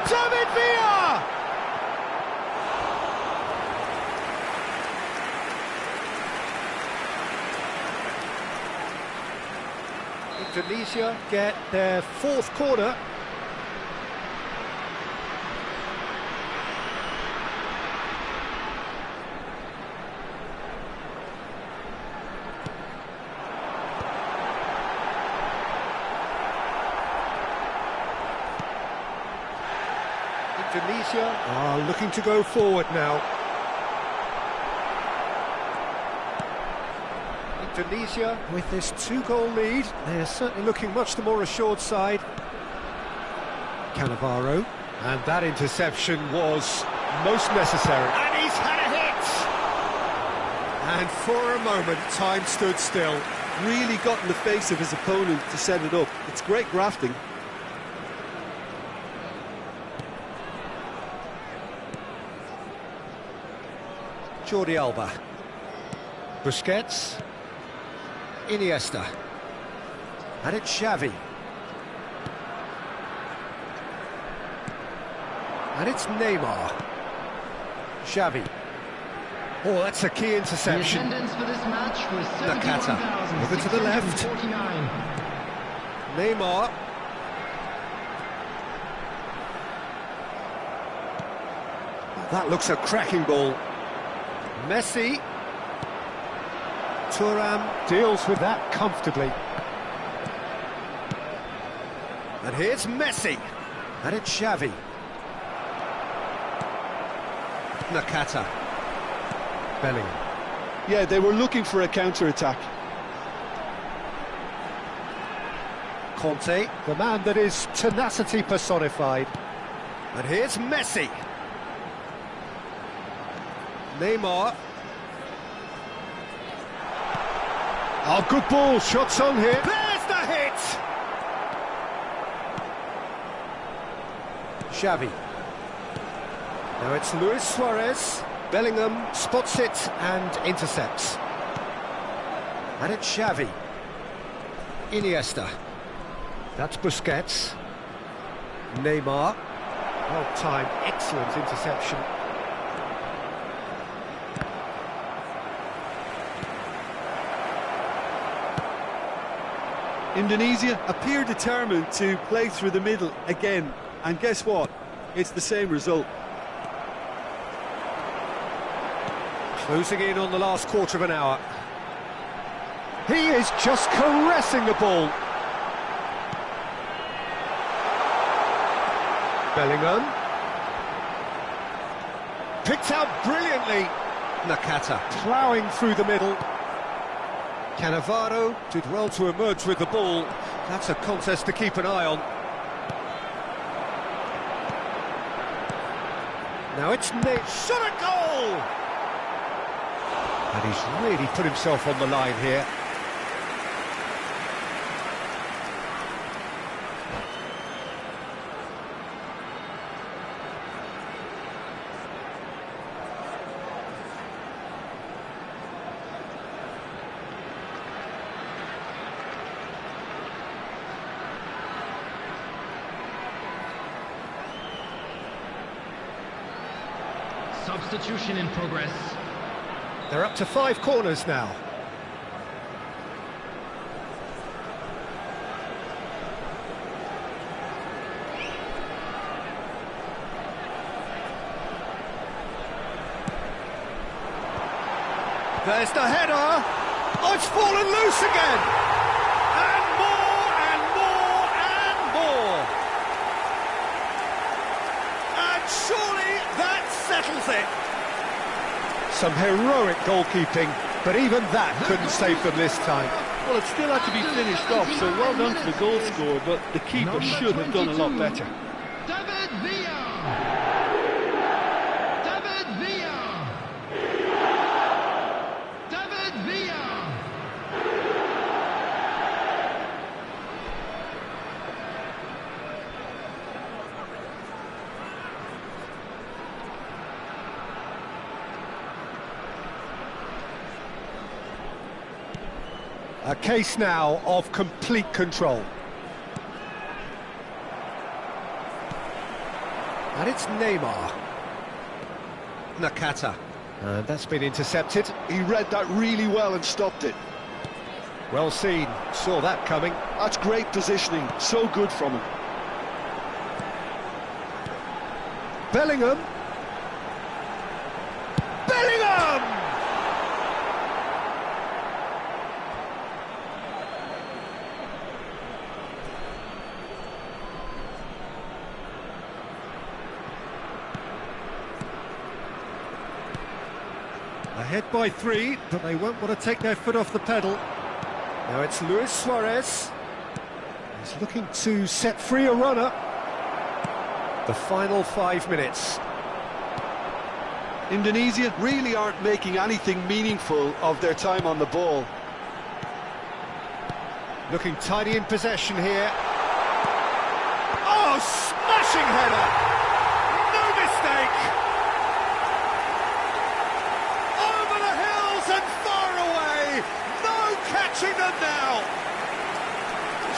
David Villa! Indonesia get their fourth corner. Indonesia are looking to go forward now. Indonesia, with this two-goal lead, they're certainly looking much the more assured side. Cannavaro, and that interception was most necessary. And he's had a hit! And for a moment, time stood still. Really got in the face of his opponent to set it up. It's great grafting. Jordi Alba. Busquets. Iniesta. And it's Xavi. And it's Neymar. Xavi. Oh, that's a key interception. The attendance for this match was Nakata. Over to the left. 49. Neymar. That looks a cracking ball. Messi. Thuram deals with that comfortably. And here's Messi. And it's Xavi. Nakata. Bellingham. Yeah, they were looking for a counter-attack. Conte, the man that is tenacity personified. And here's Messi. Neymar. Oh, good ball, shots on here. There's the hit! Xavi. Now it's Luis Suarez. Bellingham spots it and intercepts. And it's Xavi. Iniesta. That's Busquets. Neymar. Well timed, excellent interception. Indonesia appear determined to play through the middle again, and guess what? It's the same result. Closing in on the last quarter of an hour. He is just caressing the ball. Bellingham. Picked out brilliantly. Nakata ploughing through the middle. Cannavaro did well to emerge with the ball. That's a contest to keep an eye on. Now it's Nate. Shot a goal! And he's really put himself on the line here. Substitution in progress. They're up to 5 corners now. There's the header. Oh, it's fallen loose again. And more and more and more. And surely that settles it. Some heroic goalkeeping, but even that couldn't save them this time. Well, it still had to be finished off, so well done to the goal scorer, but the keeper should have done a lot better. David Villa. David Villa. David Villa. A case now of complete control. And it's Neymar. Nakata. And that's been intercepted. He read that really well and stopped it. Well seen, saw that coming. That's great positioning, so good from him. Bellingham. Bellingham! Ahead by 3, but they won't want to take their foot off the pedal. Now it's Luis Suarez. He's looking to set free a runner. The final 5 minutes. Indonesia really aren't making anything meaningful of their time on the ball. Looking tidy in possession here. Oh, smashing header! No mistake! Over the hills and far away! No catching them now!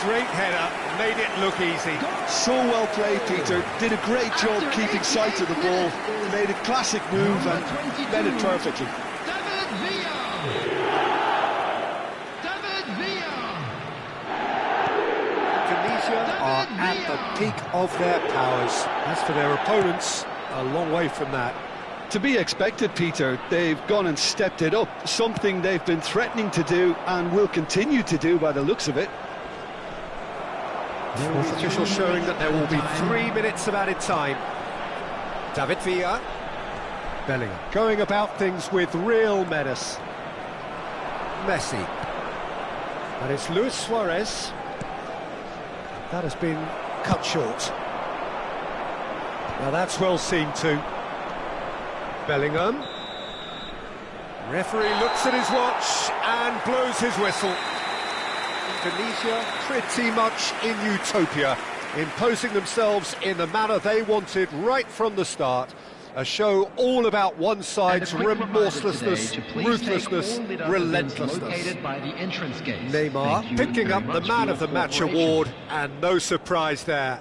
Great header, made it look easy. So well played, Peter. Did a great job keeping sight of the ball. Made a classic move and met it perfectly. Indonesia are at the peak of their powers. As for their opponents, a long way from that. To be expected, Peter. They've gone and stepped it up. Something they've been threatening to do and will continue to do by the looks of it. Fourth official showing that there will be 3 minutes of added time. David Villa. Bellingham going about things with real menace. Messi. And it's Luis Suarez. That has been cut short. Now that's well seen too. Bellingham. Referee looks at his watch and blows his whistle. Indonesia pretty much in utopia, imposing themselves in the manner they wanted right from the start. A show all about one side's remorselessness, ruthlessness, relentlessness. Neymar picking up the Man of the Match award, and no surprise there.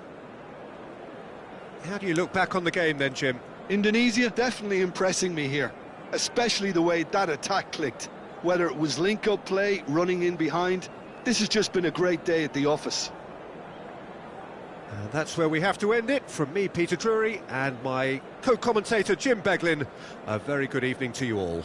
How do you look back on the game then, Jim? Indonesia definitely impressing me here, especially the way that attack clicked. Whether it was link-up play, running in behind, this has just been a great day at the office. And that's where we have to end it. From me, Peter Drury, and my co-commentator, Jim Beglin, a very good evening to you all.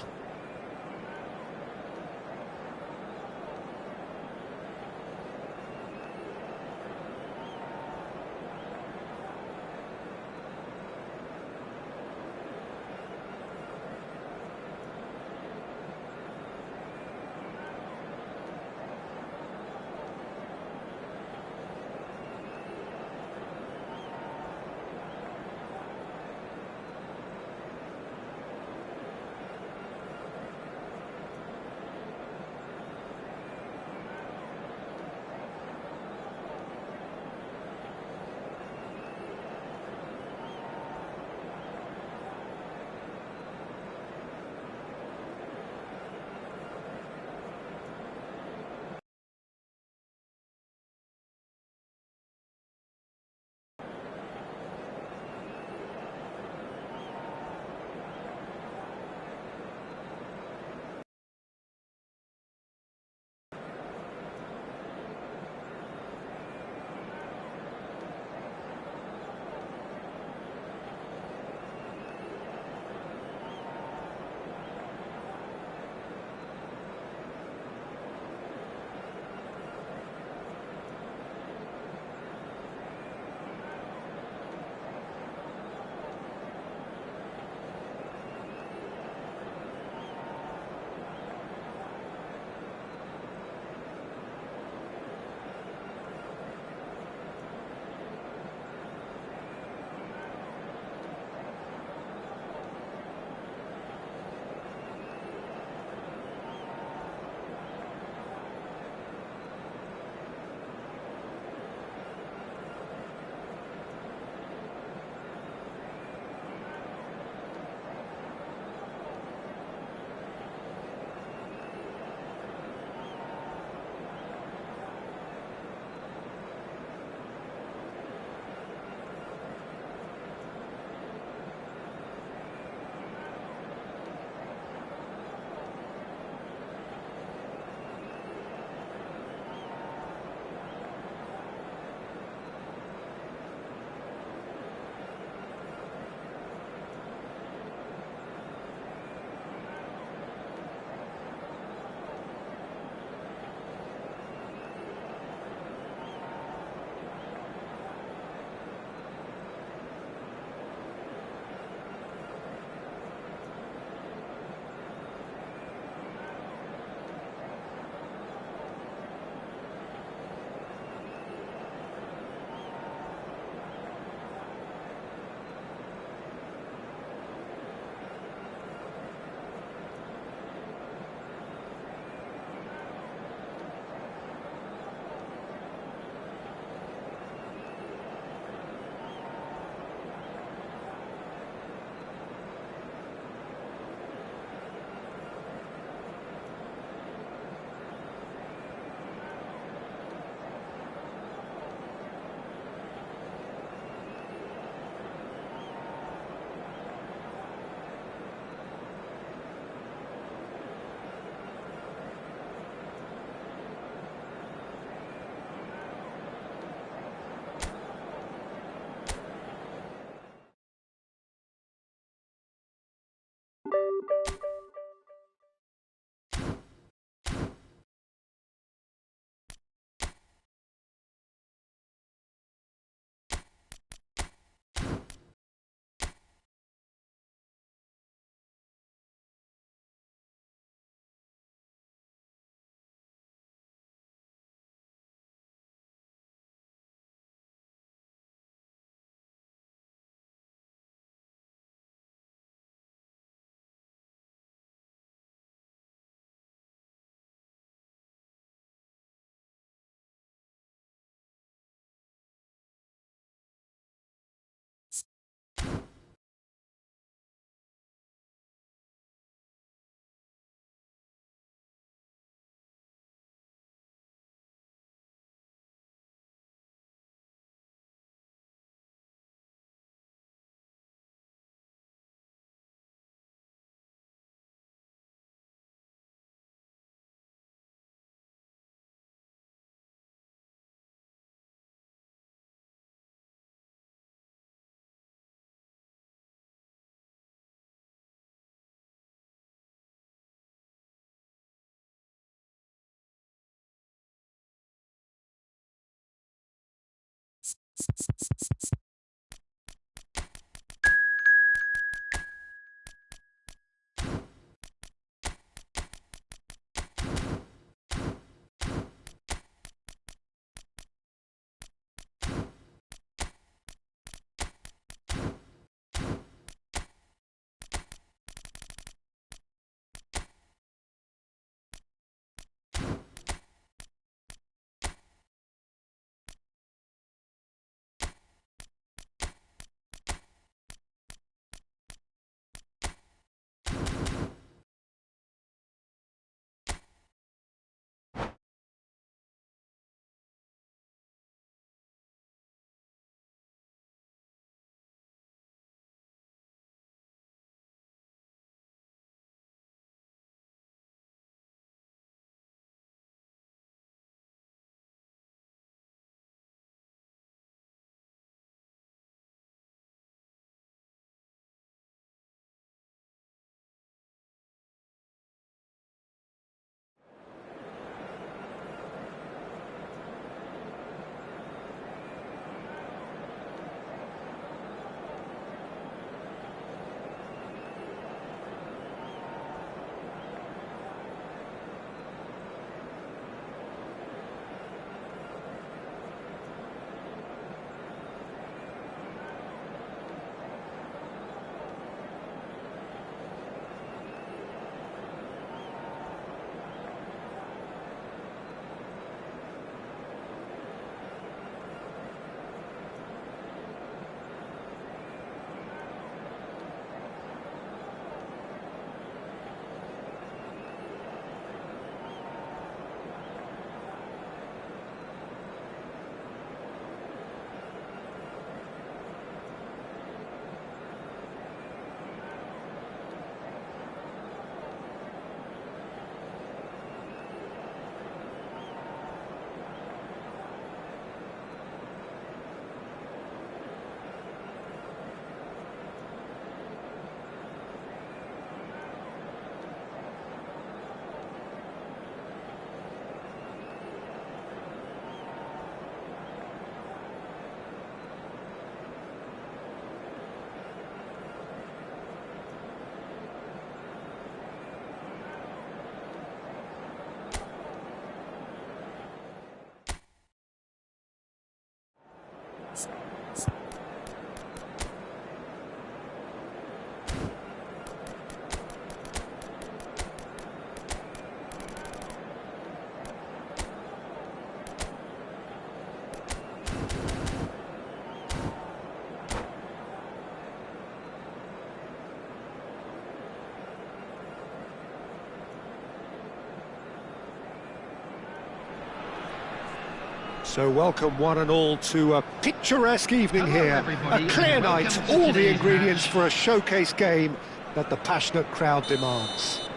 So welcome one and all to a picturesque evening here, a clear night, all the ingredients for a showcase game that the passionate crowd demands.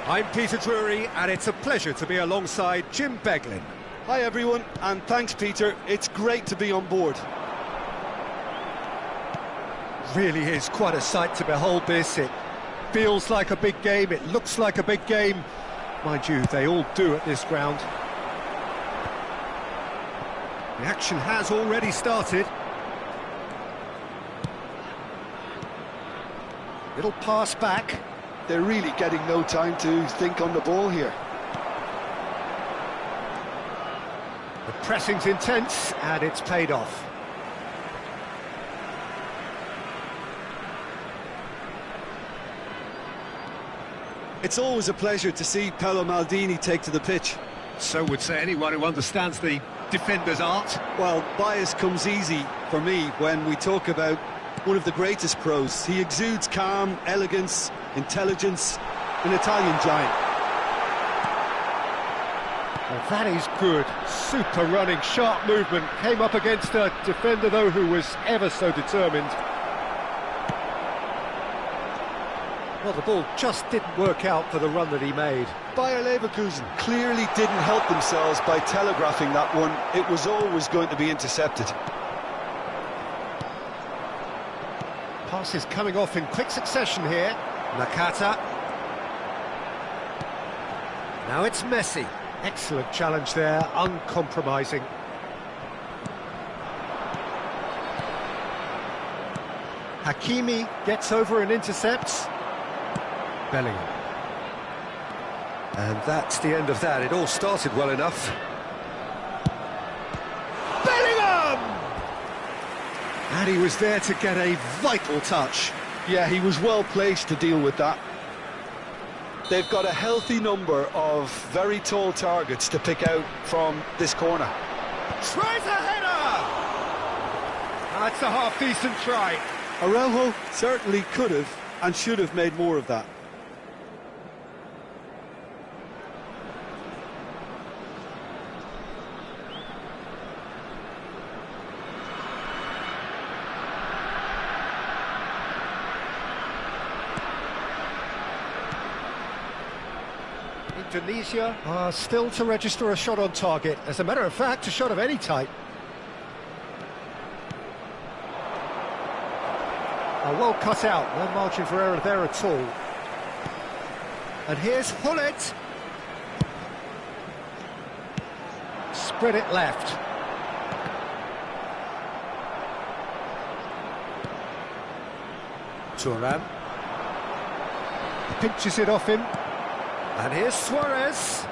I'm Peter Drury and it's a pleasure to be alongside Jim Beglin. Hi everyone, and thanks Peter, it's great to be on board. Really is quite a sight to behold this. It feels like a big game, it looks like a big game. Mind you, they all do at this ground. The action has already started. Little pass back. They're really getting no time to think on the ball here. The pressing's intense, and it's paid off. It's always a pleasure to see Paolo Maldini take to the pitch. So would say anyone who understands the defender's art. Well, bias comes easy for me when we talk about one of the greatest pros. He exudes calm, elegance, intelligence, an Italian giant. Well, that is good. Super running, sharp movement. Came up against a defender, though, who was ever so determined. Well, the ball just didn't work out for the run that he made. Bayer Leverkusen clearly didn't help themselves by telegraphing that one. It was always going to be intercepted. Passes coming off in quick succession here. Nakata. Now it's Messi. Excellent challenge there, uncompromising. Hakimi gets over and intercepts. Bellingham. And that's the end of that. It all started well enough. Bellingham! And he was there to get a vital touch. Yeah, he was well placed to deal with that. They've got a healthy number of very tall targets to pick out from this corner. Tries a header! That's a half-decent try. Araujo certainly could have and should have made more of that. Indonesia are still to register a shot on target. As a matter of fact, a shot of any type. Well cut out, no margin for error there at all. And here's Hullet. Spread it left. Thuram. Pinches it off him. And here's Suarez.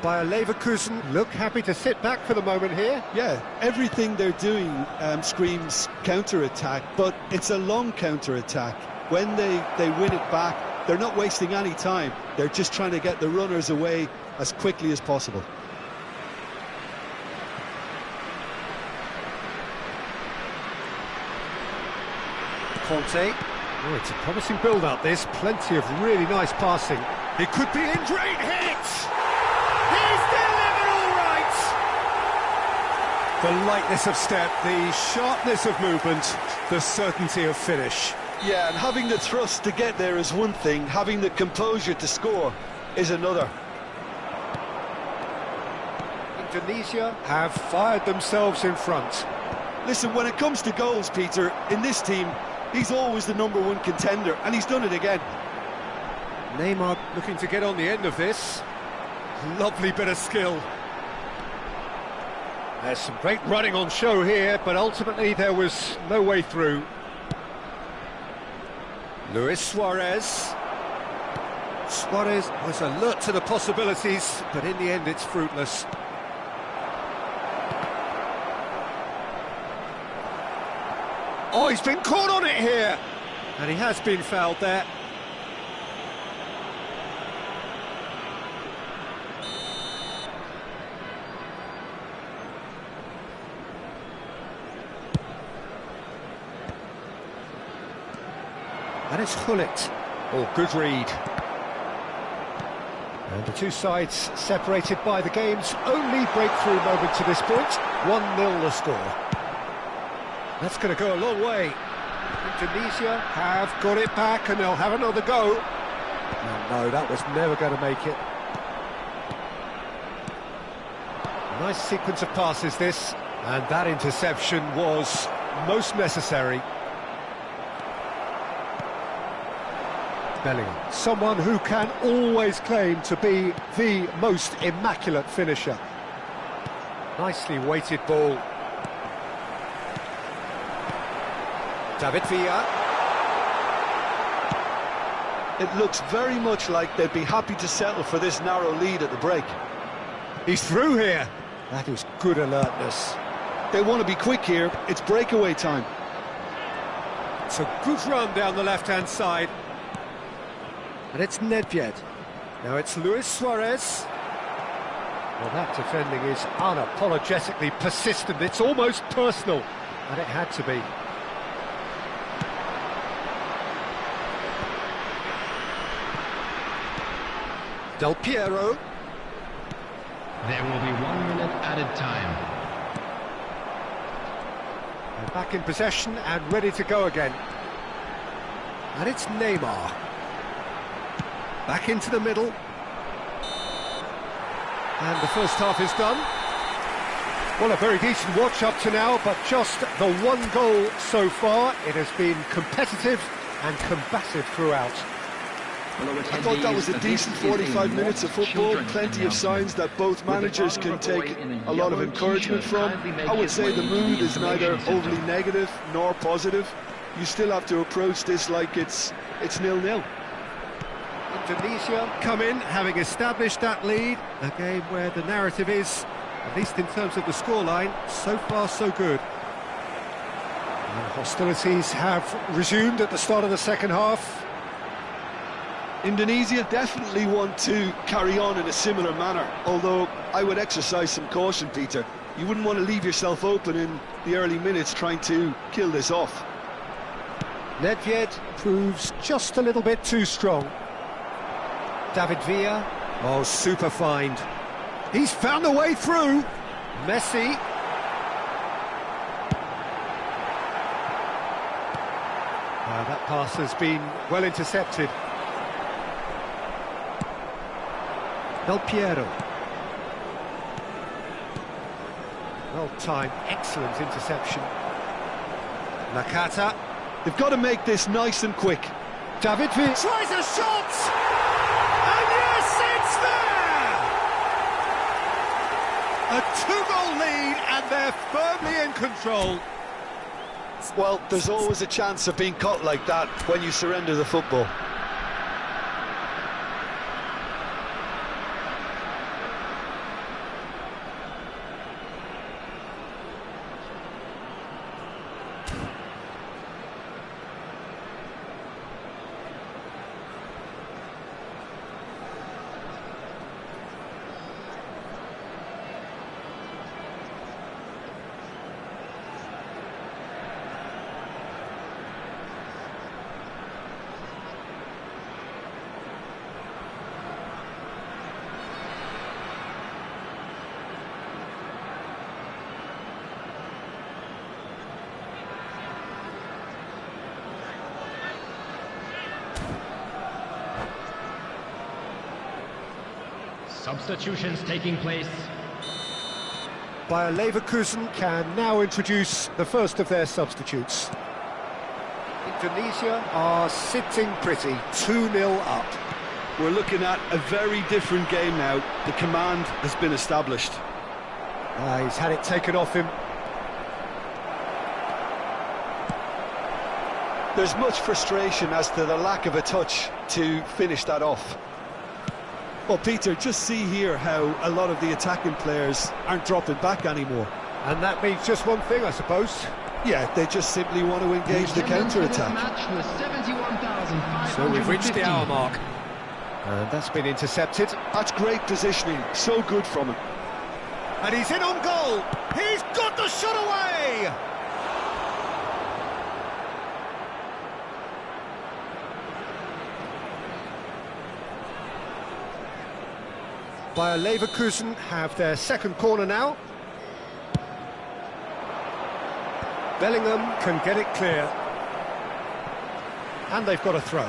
Bayer Leverkusen look happy to sit back for the moment here. Yeah, everything they're doing screams counter-attack, but it's a long counter-attack. When they win it back, they're not wasting any time. They're just trying to get the runners away as quickly as possible. Conte. Oh, it's a promising build-up, this. Plenty of really nice passing. It could be in. Great hit! He's delivered all right! The lightness of step, the sharpness of movement, the certainty of finish. Yeah, and having the thrust to get there is one thing, having the composure to score is another. Indonesia have fired themselves in front. Listen, when it comes to goals, Peter, in this team, he's always the #1 contender, and he's done it again. Neymar looking to get on the end of this. Lovely bit of skill. There's some great running on show here, but ultimately there was no way through. Luis Suarez. Suarez was alert to the possibilities, but in the end it's fruitless. Oh, he's been caught on it here! And he has been fouled there. And it's Hullet. Oh, good read. And the two sides separated by the game's only breakthrough moment to this point. 1-0 the score. That's going to go a long way. Indonesia have got it back and they'll have another go. No, that was never going to make it. Nice sequence of passes this, and that interception was most necessary. Bellingham, someone who can always claim to be the most immaculate finisher. Nicely weighted ball. David Villa. It looks very much like they'd be happy to settle for this narrow lead at the break. He's through here. That is good alertness. They want to be quick here. It's breakaway time. It's a good run down the left-hand side. And it's Nedved. Now it's Luis Suarez. Well, that defending is unapologetically persistent. It's almost personal. And it had to be. Del Piero. There will be 1 minute added time. They're back in possession and ready to go again. And it's Neymar. Back into the middle. And the first half is done. Well, a very decent watch up to now, but just the one goal so far. It has been competitive and combative throughout. I thought that was a decent 45 minutes of football, plenty of signs that both managers can take a lot of encouragement from. I would say the mood is neither overly negative nor positive. You still have to approach this like it's 0-0. Indonesia come in, having established that lead, a game where the narrative is, at least in terms of the scoreline, so far so good. And hostilities have resumed at the start of the second half. Indonesia definitely want to carry on in a similar manner, although I would exercise some caution, Peter. You wouldn't want to leave yourself open in the early minutes trying to kill this off. Nedved proves just a little bit too strong. David Villa, oh, super find. He's found a way through. Messi. That pass has been well intercepted. Del Piero. Well timed, excellent interception. Nakata. They've got to make this nice and quick. David Villa tries a shot! And yes, it's there! A two-goal lead, and they're firmly in control. Well, there's always a chance of being caught like that when you surrender the football. Substitutions taking place. Bayer Leverkusen can now introduce the first of their substitutes. Indonesia are sitting pretty, 2-0 up. We're looking at a very different game now. The command has been established. He's had it taken off him. There's much frustration as to the lack of a touch to finish that off. Well, Peter, just see here how a lot of the attacking players aren't dropping back anymore. And that means just one thing, I suppose. Yeah, they just simply want to engage the counter-attack. So we've reached the hour mark. And that's been intercepted. That's great positioning, so good from him. And he's in on goal! He's got the shot away! Bayer Leverkusen have their second corner now. Bellingham can get it clear. And they've got a throw.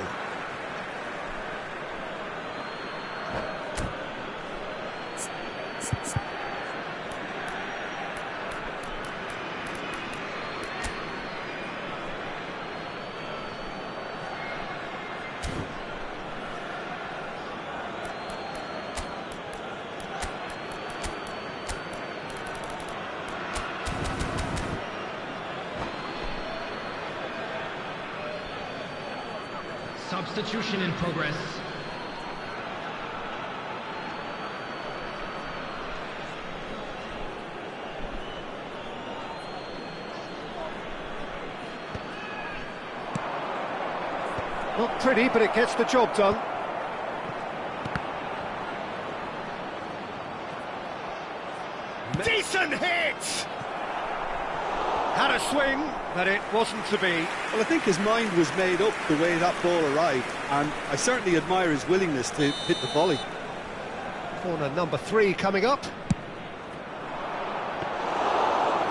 Substitution in progress. Not pretty, but it gets the job done. Decent hit! Had a swing, but it wasn't to be. Well, I think his mind was made up the way that ball arrived, and I certainly admire his willingness to hit the volley. Corner number 3 coming up.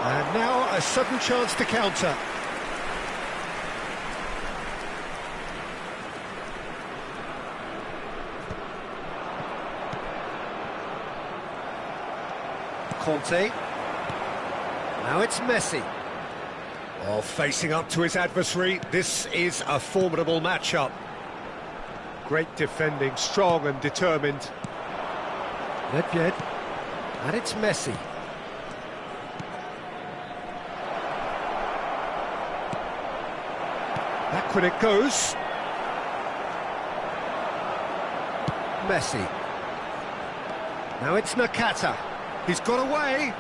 And now a sudden chance to counter. Conte. Now it's Messi. Oh, facing up to his adversary, this is a formidable matchup. Great defending, strong and determined. Nedved. And it's Messi. Back when it goes. Messi. Now it's Nakata. He's got away.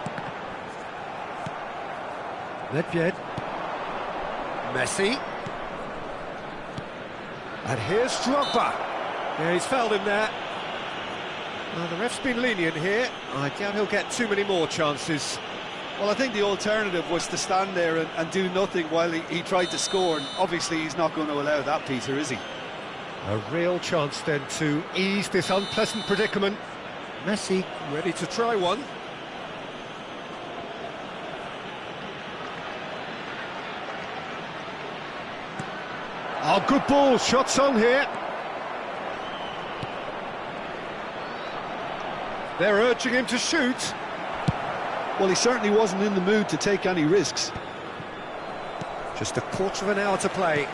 Nedved. Messi. And here's Drogba. Yeah, he's fouled him there. Well, the ref's been lenient here. I doubt he'll get too many more chances. Well, I think the alternative was to stand there and do nothing while he tried to score, and obviously he's not going to allow that, Peter, is he? A real chance then to ease this unpleasant predicament. Messi ready to try one. Oh, good ball, shots on here. They're urging him to shoot. Well, he certainly wasn't in the mood to take any risks. Just a quarter of an hour to play.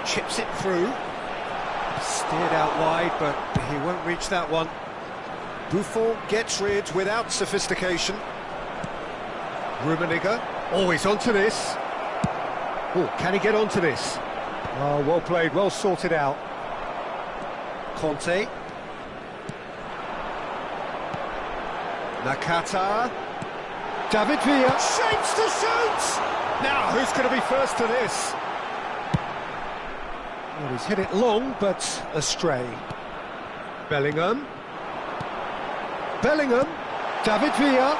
Chips it through. Steered out wide, but he won't reach that one. Buffon gets rid without sophistication. Rummenigge, always onto this. Oh, can he get onto this? Oh, well played, well sorted out. Conte. Nakata. David Villa. Shapes to shoot! Now, who's going to be first to this? Well, he's hit it long, but astray. Bellingham. Bellingham. David Villa.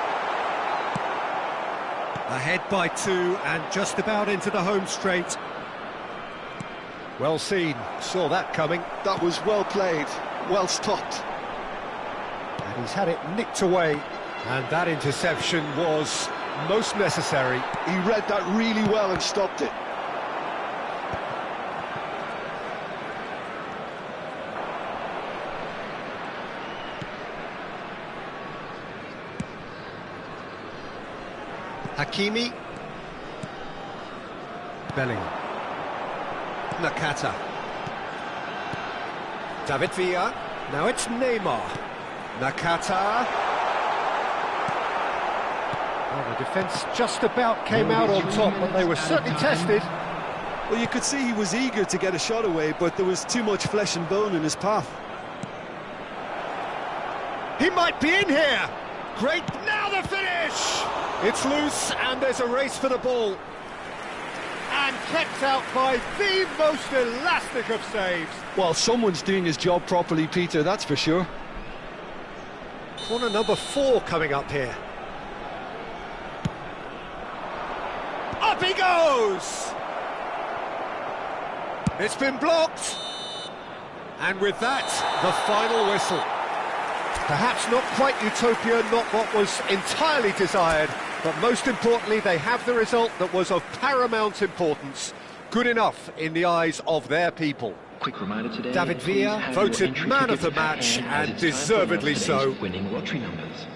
Ahead by 2 and just about into the home straight. Well seen, saw that coming. That was well played, well stopped. And he's had it nicked away. And that interception was most necessary. He read that really well and stopped it. Hakimi. Bellingham. Nakata. David Villa. Now it's Neymar. Nakata. Well, the defence just about came out on top, but they were certainly tested. Well, you could see he was eager to get a shot away, but there was too much flesh and bone in his path. He might be in here. Great, now the finish! It's loose and there's a race for the ball. And kept out by the most elastic of saves. Well, someone's doing his job properly, Peter, that's for sure. Corner number 4 coming up here. Up he goes! It's been blocked. And with that, the final whistle. Perhaps not quite utopia, not what was entirely desired, but most importantly, they have the result that was of paramount importance. Good enough in the eyes of their people. Quick reminder today, David Villa voted man of the match, and deservedly so. Winning lottery numbers.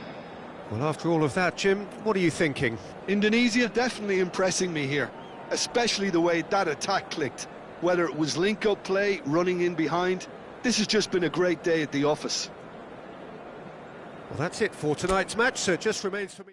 Well, after all of that, Jim, what are you thinking? Indonesia definitely impressing me here, especially the way that attack clicked. Whether it was link-up play, running in behind, this has just been a great day at the office. Well, that's it for tonight's match, so it just remains for me.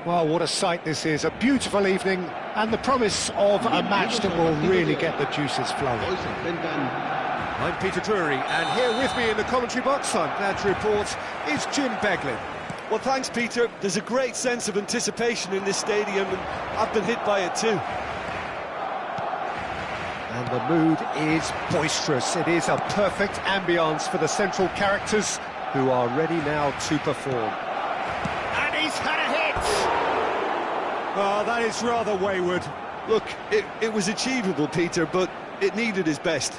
Well, what a sight this is, a beautiful evening, and the promise of a match that will really get the juices flowing. I'm Peter Drury, and here with me in the commentary box, I'm glad to report, is Jim Beglin. Well, thanks, Peter. There's a great sense of anticipation in this stadium, and I've been hit by it too. And the mood is boisterous. It is a perfect ambience for the central characters, who are ready now to perform. And he's had a hit! Oh, that is rather wayward. Look, it was achievable, Peter, but it needed his best.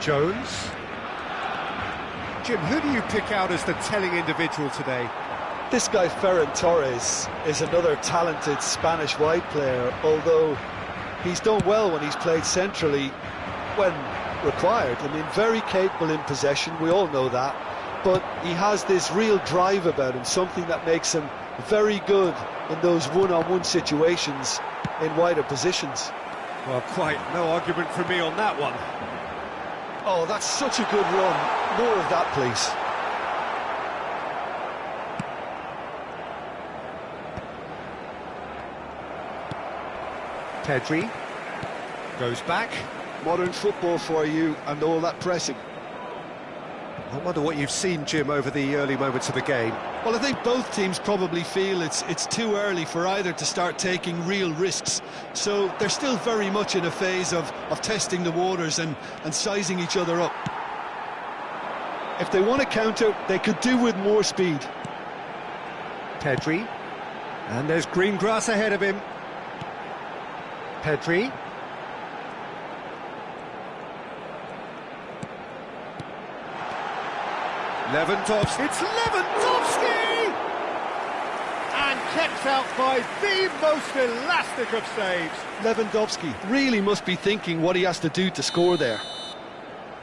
Jones. Jim, who do you pick out as the telling individual today? This guy, Ferran Torres, is another talented Spanish wide player, although he's done well when he's played centrally when required. I mean, very capable in possession, we all know that, but he has this real drive about him, something that makes him very good in those one-on-one situations in wider positions. Well, quite no argument from me on that one. Oh, that's such a good run. More of that, please. Pedri goes back. Modern football for you, and all that pressing. I wonder what you've seen, Jim, over the early moments of the game. Well, I think both teams probably feel it's too early for either to start taking real risks. So they're still very much in a phase of testing the waters and sizing each other up. If they want to counter, they could do with more speed. Pedri. And there's green grass ahead of him. Pedri. Lewandowski. It's Lewandowski! And kept out by the most elastic of saves. Lewandowski really must be thinking what he has to do to score there.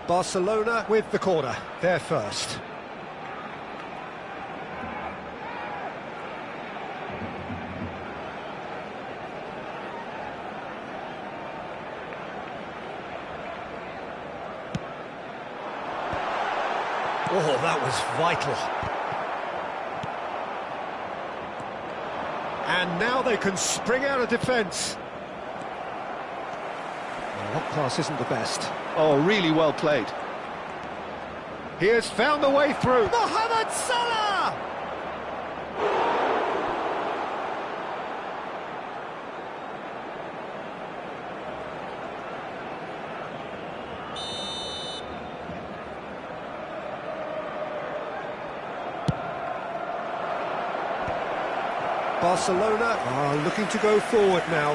Barcelona with the corner. They're first. Oh, that was vital. And now they can spring out of defence. Well, that pass isn't the best. Oh, really well played. He has found the way through. Mohamed Salah! Barcelona are looking to go forward now.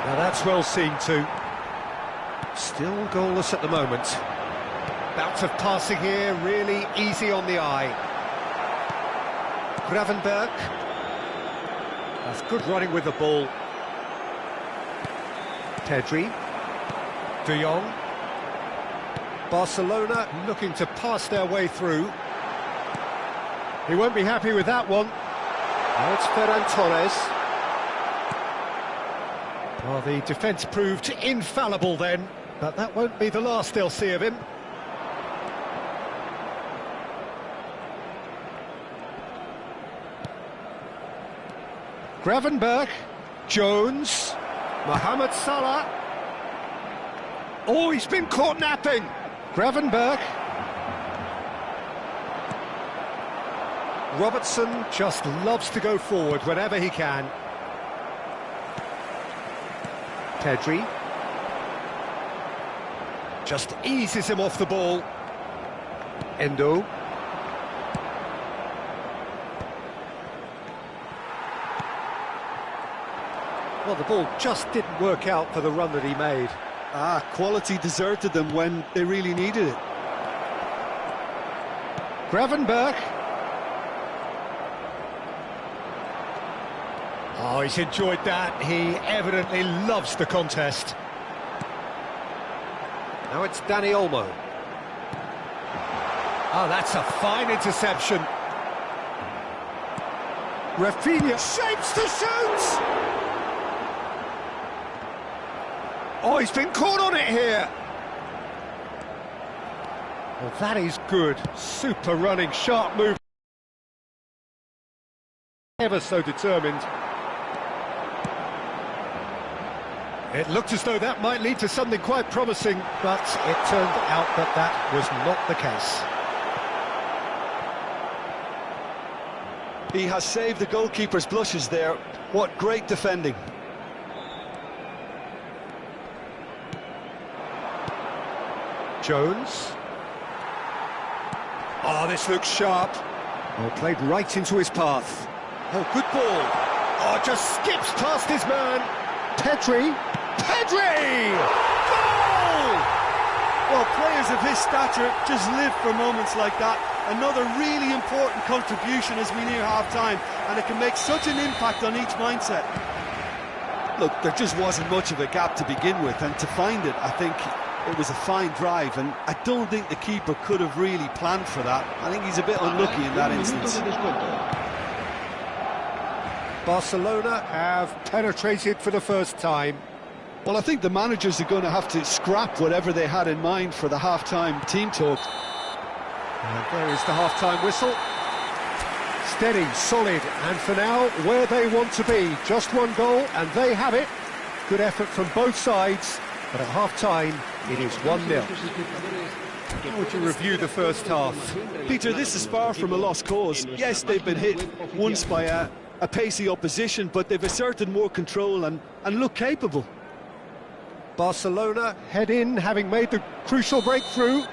Now that's well seen too. Still goalless at the moment. Bout of passing here, really easy on the eye. Gravenberg. That's good running with the ball. Pedri. De Jong. Barcelona looking to pass their way through. He won't be happy with that one. Now it's Ferran Torres. Well, the defence proved infallible then, but that won't be the last they'll see of him. Gravenberg, Jones, Mohamed Salah. Oh, he's been caught napping. Gravenberg. Robertson just loves to go forward whenever he can. Pedri. Just eases him off the ball. Endo. Well, the ball just didn't work out for the run that he made. Quality deserted them when they really needed it. Gravenberch. Oh, he's enjoyed that. He evidently loves the contest. Now it's Danny Olmo. Oh, that's a fine interception. Rafinha shapes to shoot! Oh, he's been caught on it here. Well, that is good. Super running, sharp move. Ever so determined. It looked as though that might lead to something quite promising, but it turned out that that was not the case. He has saved the goalkeeper's blushes there. What great defending. Jones. Oh, this looks sharp. Oh, played right into his path. Oh, good ball. Oh, just skips past his man. Pedri. Pedri! Goal! Well, players of his stature just live for moments like that. Another really important contribution as we near half-time, and it can make such an impact on each mindset. Look, there just wasn't much of a gap to begin with, and to find it, I think it was a fine drive, and I don't think the keeper could have really planned for that. I think he's a bit unlucky in that instance. Barcelona have penetrated for the first time. Well, I think the managers are going to have to scrap whatever they had in mind for the half-time team talk. And there is the half-time whistle. Steady, solid, and for now, where they want to be. Just one goal, and they have it. Good effort from both sides, but at half-time, it is 1-0. How would you review the first half? Peter, this is far from a lost cause. Yes, they've been hit once by a pacey opposition, but they've asserted more control and look capable. Barcelona head in, having made the crucial breakthrough,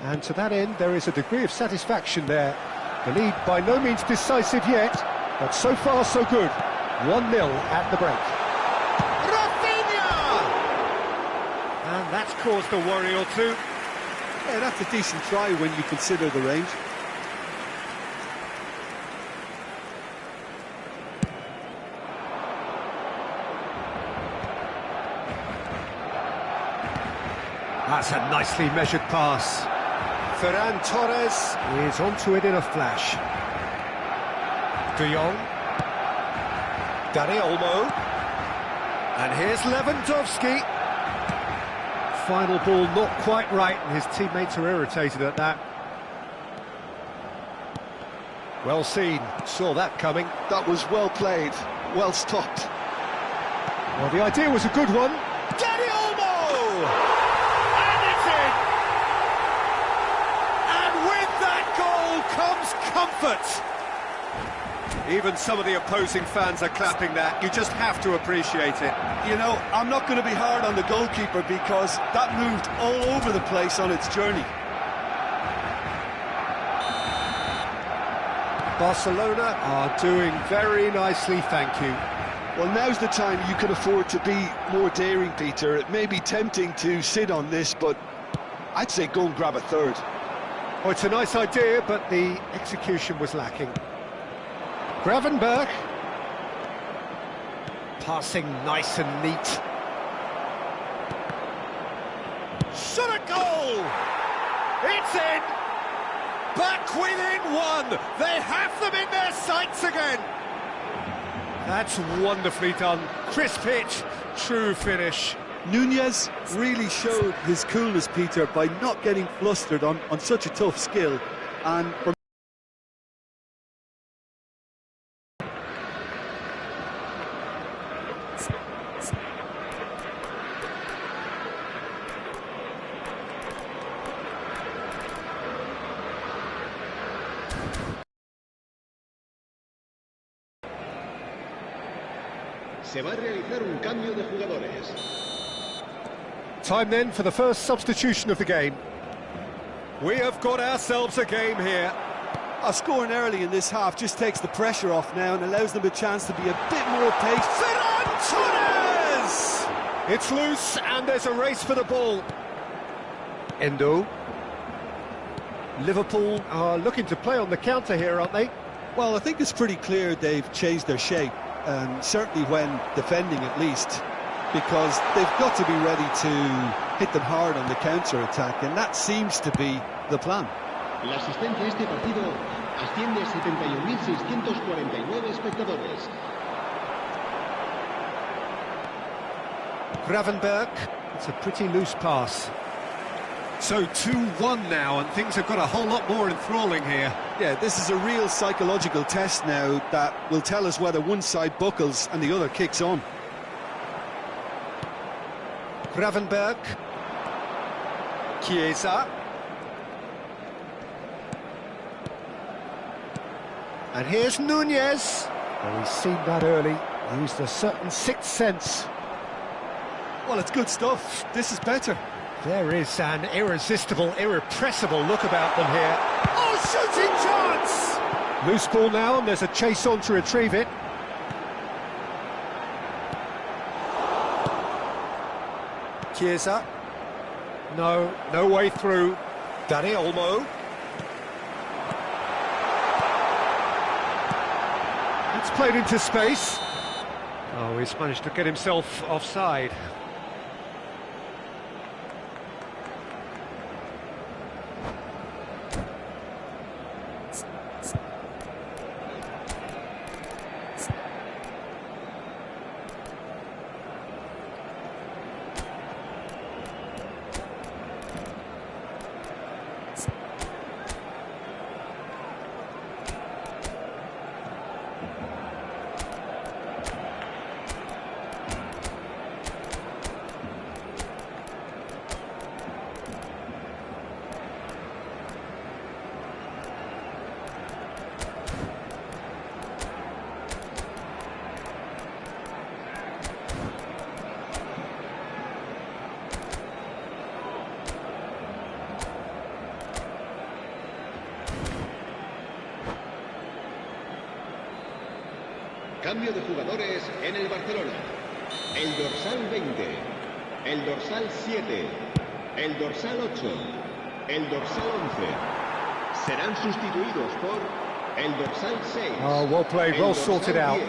and to that end there is a degree of satisfaction there. The lead by no means decisive yet, but so far so good. 1-0 at the break. Rafinha! And that's caused a worry or two. Yeah, that's a decent try when you consider the range. That's a nicely measured pass. Ferran Torres is onto it in a flash. De Jong. Danny Olmo. And here's Lewandowski. Final ball not quite right, and his teammates are irritated at that. Well seen, saw that coming. That was well played, well stopped. Well, the idea was a good one. Danny Olmo! And it's in! And with that goal comes comfort. Even some of the opposing fans are clapping that. You just have to appreciate it. You know, I'm not going to be hard on the goalkeeper because that moved all over the place on its journey. Barcelona are doing very nicely, thank you. Well, now's the time you can afford to be more daring, Peter. It may be tempting to sit on this, but I'd say go and grab a third. Oh, it's a nice idea, but the execution was lacking. Gravenberch. Passing nice and neat. Shot a goal! It's in! Back within one! They have them in their sights again! That's wonderfully done. Crisp hit, true finish. Nunez really showed his coolness, Peter, by not getting flustered on such a tough skill. And Se va a realizar un cambio de jugadores. Time then for the first substitution of the game. We have got ourselves a game here. scoring early in this half just takes the pressure off now and allows them a chance to be a bit more patient. Ferran Torres! It's loose and there's a race for the ball. Endo. Liverpool are looking to play on the counter here, aren't they? Well, I think it's pretty clear they've changed their shape, and certainly when defending at least, because they've got to be ready to hit them hard on the counter-attack, and that seems to be the plan. La asistencia a este partido asciende a 71.649 espectadores. Gravenberg, it's a pretty loose pass. So 2-1 now, and things have got a whole lot more enthralling here. Yeah, this is a real psychological test now that will tell us whether one side buckles and the other kicks on. Gravenberg. Chiesa. And here's Nunez. Well, he's seen that early, used a certain sixth sense. Well, it's good stuff. This is better. There is an irresistible, irrepressible look about them here. Oh, shooting chance! Loose ball now, and there's a chase on to retrieve it. Chiesa. No way through. Dani Olmo. It's played into space. Oh, he's managed to get himself offside. Cambio de jugadores en el Barcelona. El dorsal 20, el dorsal 7, el dorsal 8, el dorsal 11. Serán sustituidos por el dorsal 6. Oh, well played, well sorted out. 10,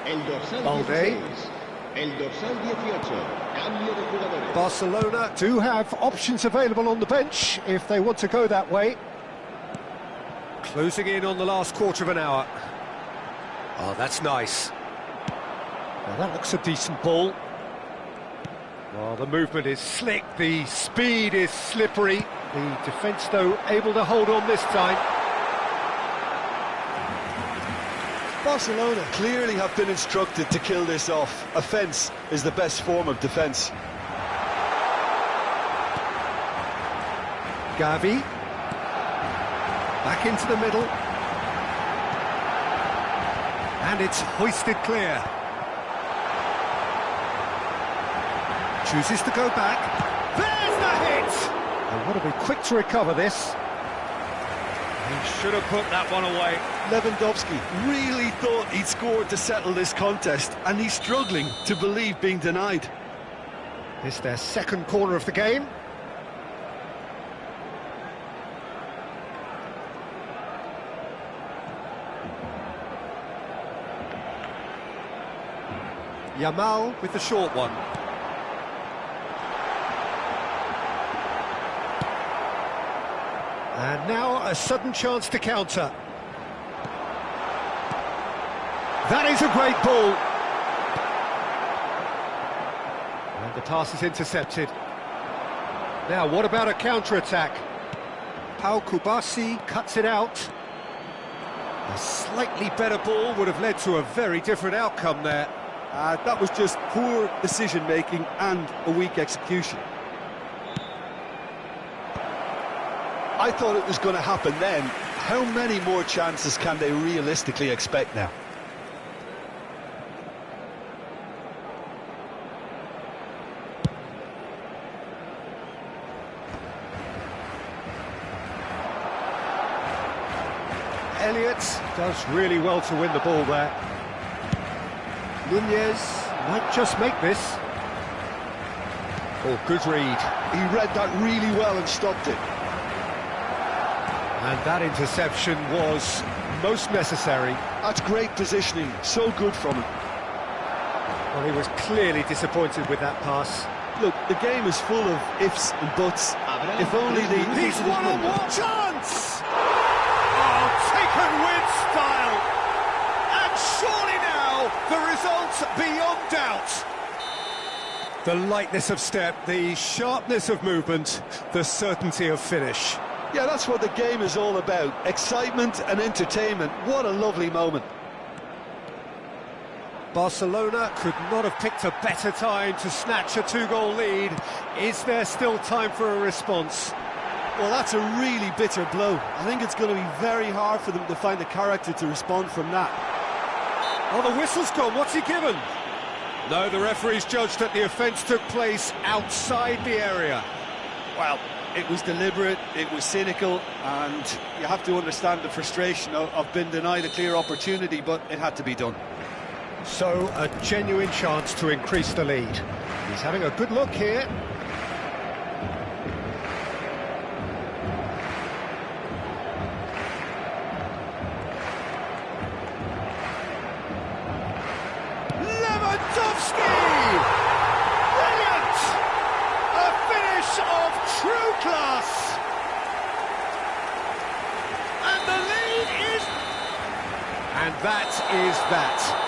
el dorsal Balde. 16, el dorsal 18. Cambio de jugadores. Barcelona do have options available on the bench if they want to go that way. Closing in on the last quarter of an hour. Oh, that's nice. Well, that looks a decent ball. Well, the movement is slick, the speed is slippery. The defence, though, able to hold on this time. Barcelona clearly have been instructed to kill this off. Offence is the best form of defence. Gavi. Back into the middle. And it's hoisted clear. Chooses to go back. There's the hit! And want to be quick to recover this. He should have put that one away. Lewandowski really thought he'd scored to settle this contest, and he's struggling to believe being denied. It's their second corner of the game. Yamal with the short one. And now a sudden chance to counter. That is a great ball. And the pass is intercepted. Now, what about a counter-attack? Pau Kubasi cuts it out. A slightly better ball would have led to a very different outcome there. That was just poor decision-making and a weak execution. I thought it was going to happen then. How many more chances can they realistically expect now? Elliott does really well to win the ball there. Nunez might just make this. Oh, good read. He read that really well and stopped it. And that interception was most necessary. That's great positioning, so good from him. Well, he was clearly disappointed with that pass. Look, the game is full of ifs and buts. If only the... He's one-on-one chance! Oh, taken with style! And surely now, the result beyond doubt. The lightness of step, the sharpness of movement, the certainty of finish. Yeah, that's what the game is all about. Excitement and entertainment. What a lovely moment. Barcelona could not have picked a better time to snatch a two-goal lead. Is there still time for a response? Well, that's a really bitter blow. I think it's going to be very hard for them to find the character to respond from that. Oh, the whistle's gone. What's he given? No, the referee's judged that the offence took place outside the area. Well, it was deliberate, it was cynical, and you have to understand the frustration of being denied a clear opportunity, but it had to be done. So, a genuine chance to increase the lead. He's having a good look here. Lewandowski! Brilliant! A finish of true class! And the lead is... And that is that.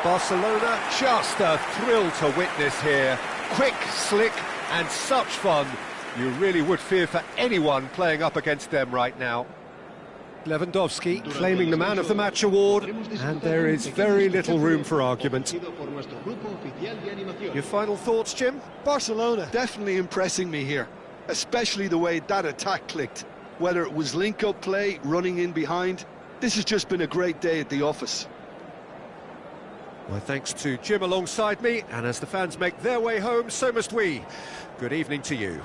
Barcelona, just a thrill to witness here. Quick, slick, and such fun. You really would fear for anyone playing up against them right now. Lewandowski claiming the Man of the Match award, and there is very little room for argument. Your final thoughts, Jim? Barcelona definitely impressing me here, especially the way that attack clicked. Whether it was link-up play, running in behind, this has just been a great day at the office. Well, thanks to Jim alongside me, and as the fans make their way home, so must we. Good evening to you.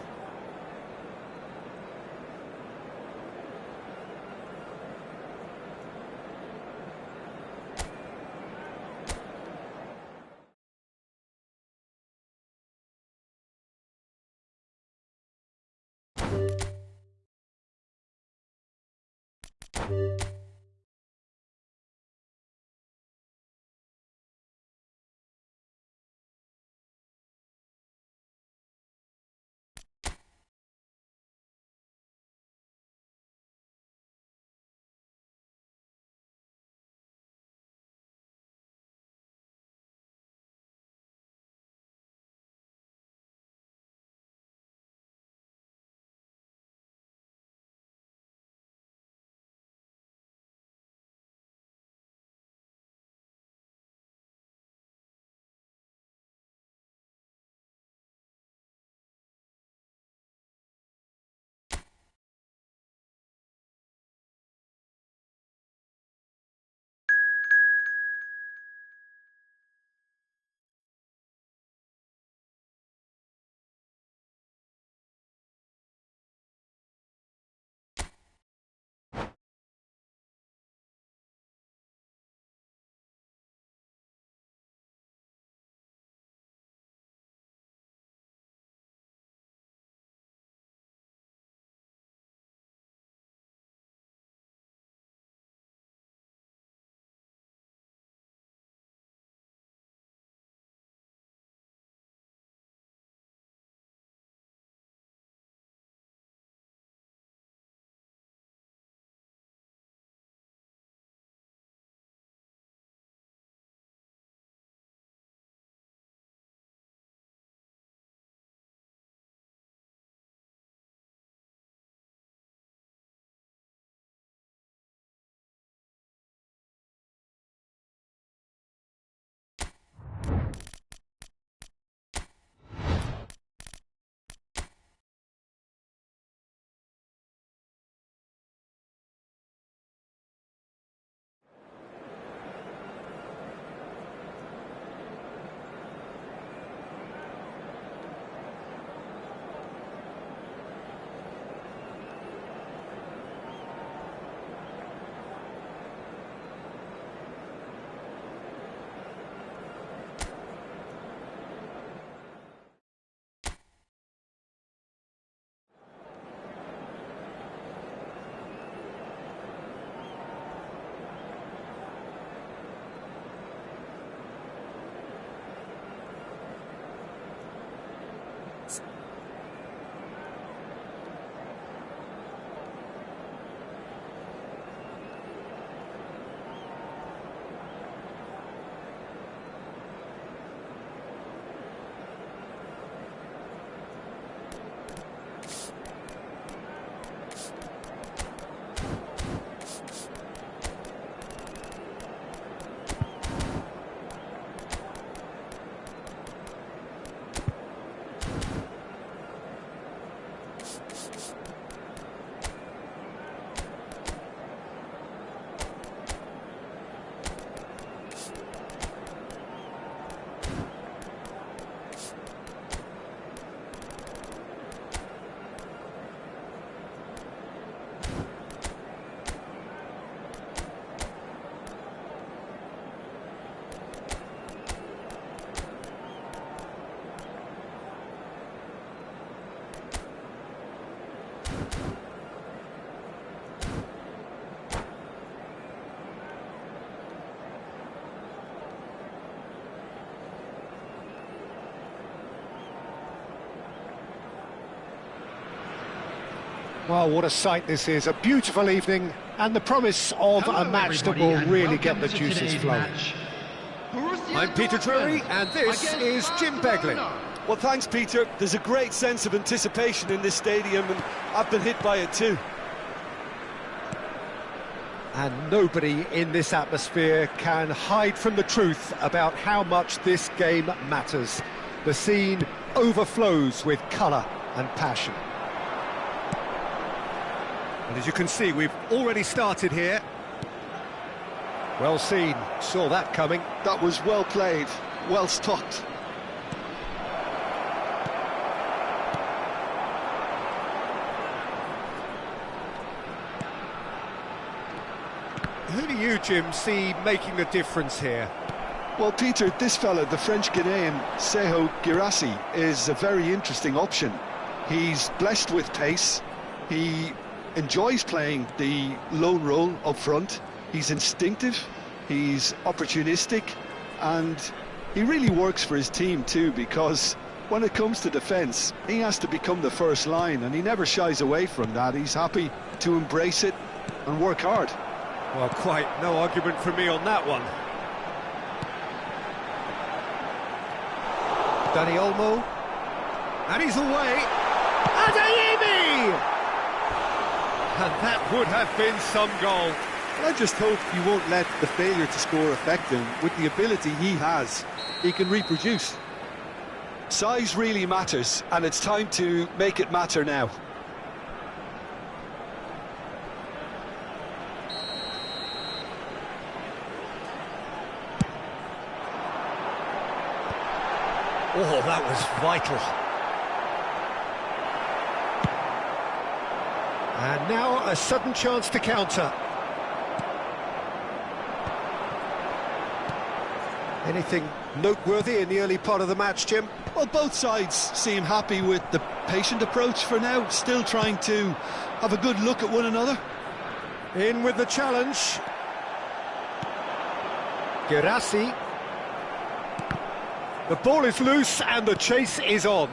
Well, what a sight this is. A beautiful evening and the promise of a match that will really get the juices flowing. I'm Peter Drury and this is Jim Beglin. Well, thanks, Peter. There's a great sense of anticipation in this stadium, and I've been hit by it too. And nobody in this atmosphere can hide from the truth about how much this game matters. The scene overflows with colour and passion. And as you can see, we've already started here. Well seen, saw that coming. That was well played, well stopped. Who do you, Jim, see making the difference here? Well, Peter, this fella, the French Ghanaian Seho Girassi, is a very interesting option. He's blessed with pace. He enjoys playing the lone role up front. He's instinctive, he's opportunistic, and he really works for his team too, because when it comes to defence, he has to become the first line, and he never shies away from that. He's happy to embrace it and work hard. Well, quite no argument from me on that one. Dani Olmo, and he's away. Adeyemi! And that would have been some goal. I just hope you won't let the failure to score affect him. With the ability he has, he can reproduce. Size really matters, and it's time to make it matter now. Oh, that was vital. And now a sudden chance to counter. Anything noteworthy in the early part of the match, Jim? Well, both sides seem happy with the patient approach for now, still trying to have a good look at one another. In with the challenge. Girassi. The ball is loose and the chase is on.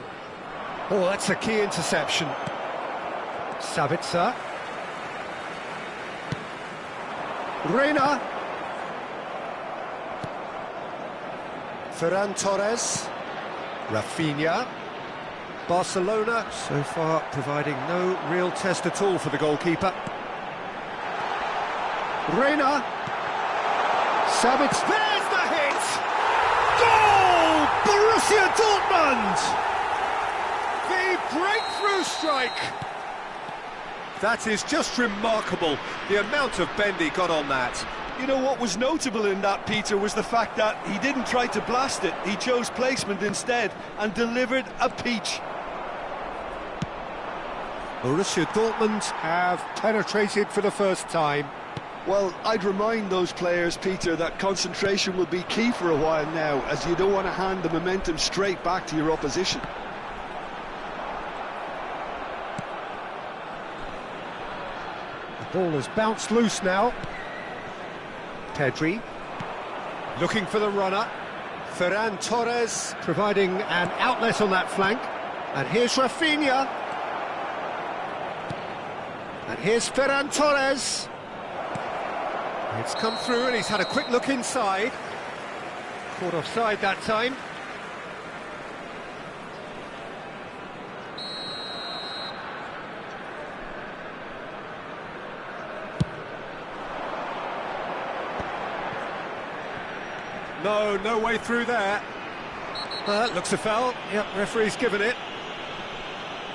Oh, that's a key interception. Savitzer. Reina. Ferran Torres. Rafinha. Barcelona so far providing no real test at all for the goalkeeper. Reina. Savitzer. There's the hit! Goal! Borussia Dortmund! The breakthrough strike! That is just remarkable, the amount of bend he got on that. You know what was notable in that, Peter, was the fact that he didn't try to blast it. He chose placement instead and delivered a peach. Borussia Dortmund have penetrated for the first time. Well, I'd remind those players, Peter, that concentration will be key for a while now, as you don't want to hand the momentum straight back to your opposition. The ball has bounced loose now. Pedri looking for the runner. Ferran Torres providing an outlet on that flank. And here's Rafinha. And here's Ferran Torres. It's come through and he's had a quick look inside. Caught offside that time. No way through there. Looks a foul. Yep, referee's given it.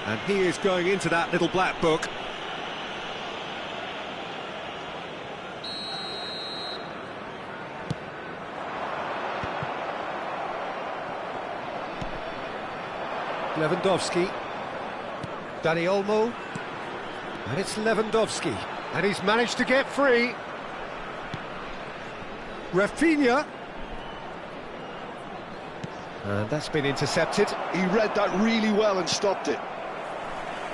And he is going into that little black book. Lewandowski. Dani Olmo. And it's Lewandowski. And he's managed to get free. Rafinha. And that's been intercepted. He read that really well and stopped it.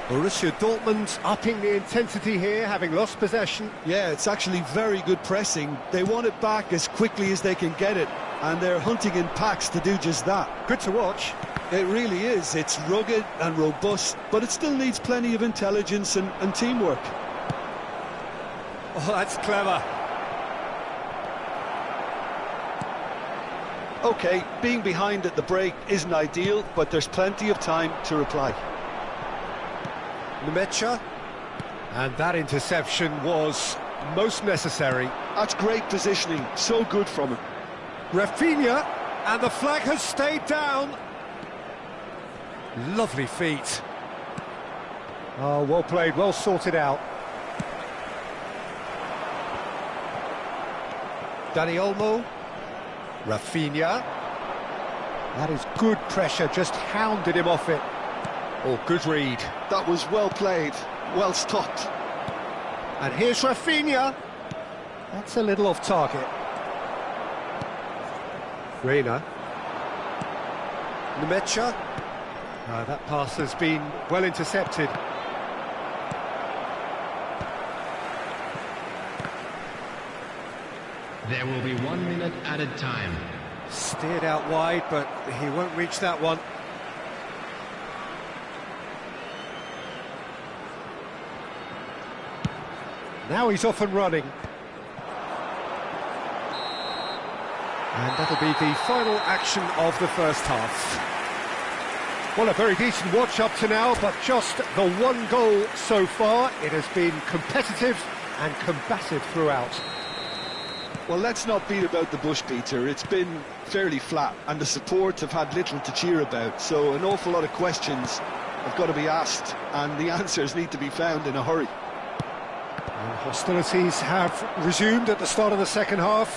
Borussia Dortmund upping the intensity here, having lost possession. Yeah, it's actually very good pressing. They want it back as quickly as they can get it, and they're hunting in packs to do just that. Good to watch. It really is. It's rugged and robust, but it still needs plenty of intelligence and teamwork. Oh, that's clever. OK, being behind at the break isn't ideal, but there's plenty of time to reply. Nmecha. And that interception was most necessary. That's great positioning, so good from him. Rafinha, and the flag has stayed down. Lovely feet. Oh, well played, well sorted out. Dani Olmo. Rafinha. That is good pressure, just hounded him off it. Oh, good read. That was well played, well stopped. And here's Rafinha. That's a little off target. Reina. Nmecha. That pass has been well intercepted. There will be 1 minute added time. Steered out wide, but he won't reach that one. Now he's off and running. And that'll be the final action of the first half. Well, a very decent watch up to now, but just the one goal so far. It has been competitive and combative throughout. Well, let's not beat about the bush, Peter. It's been fairly flat, and the support have had little to cheer about, so an awful lot of questions have got to be asked, and the answers need to be found in a hurry. And hostilities have resumed at the start of the second half.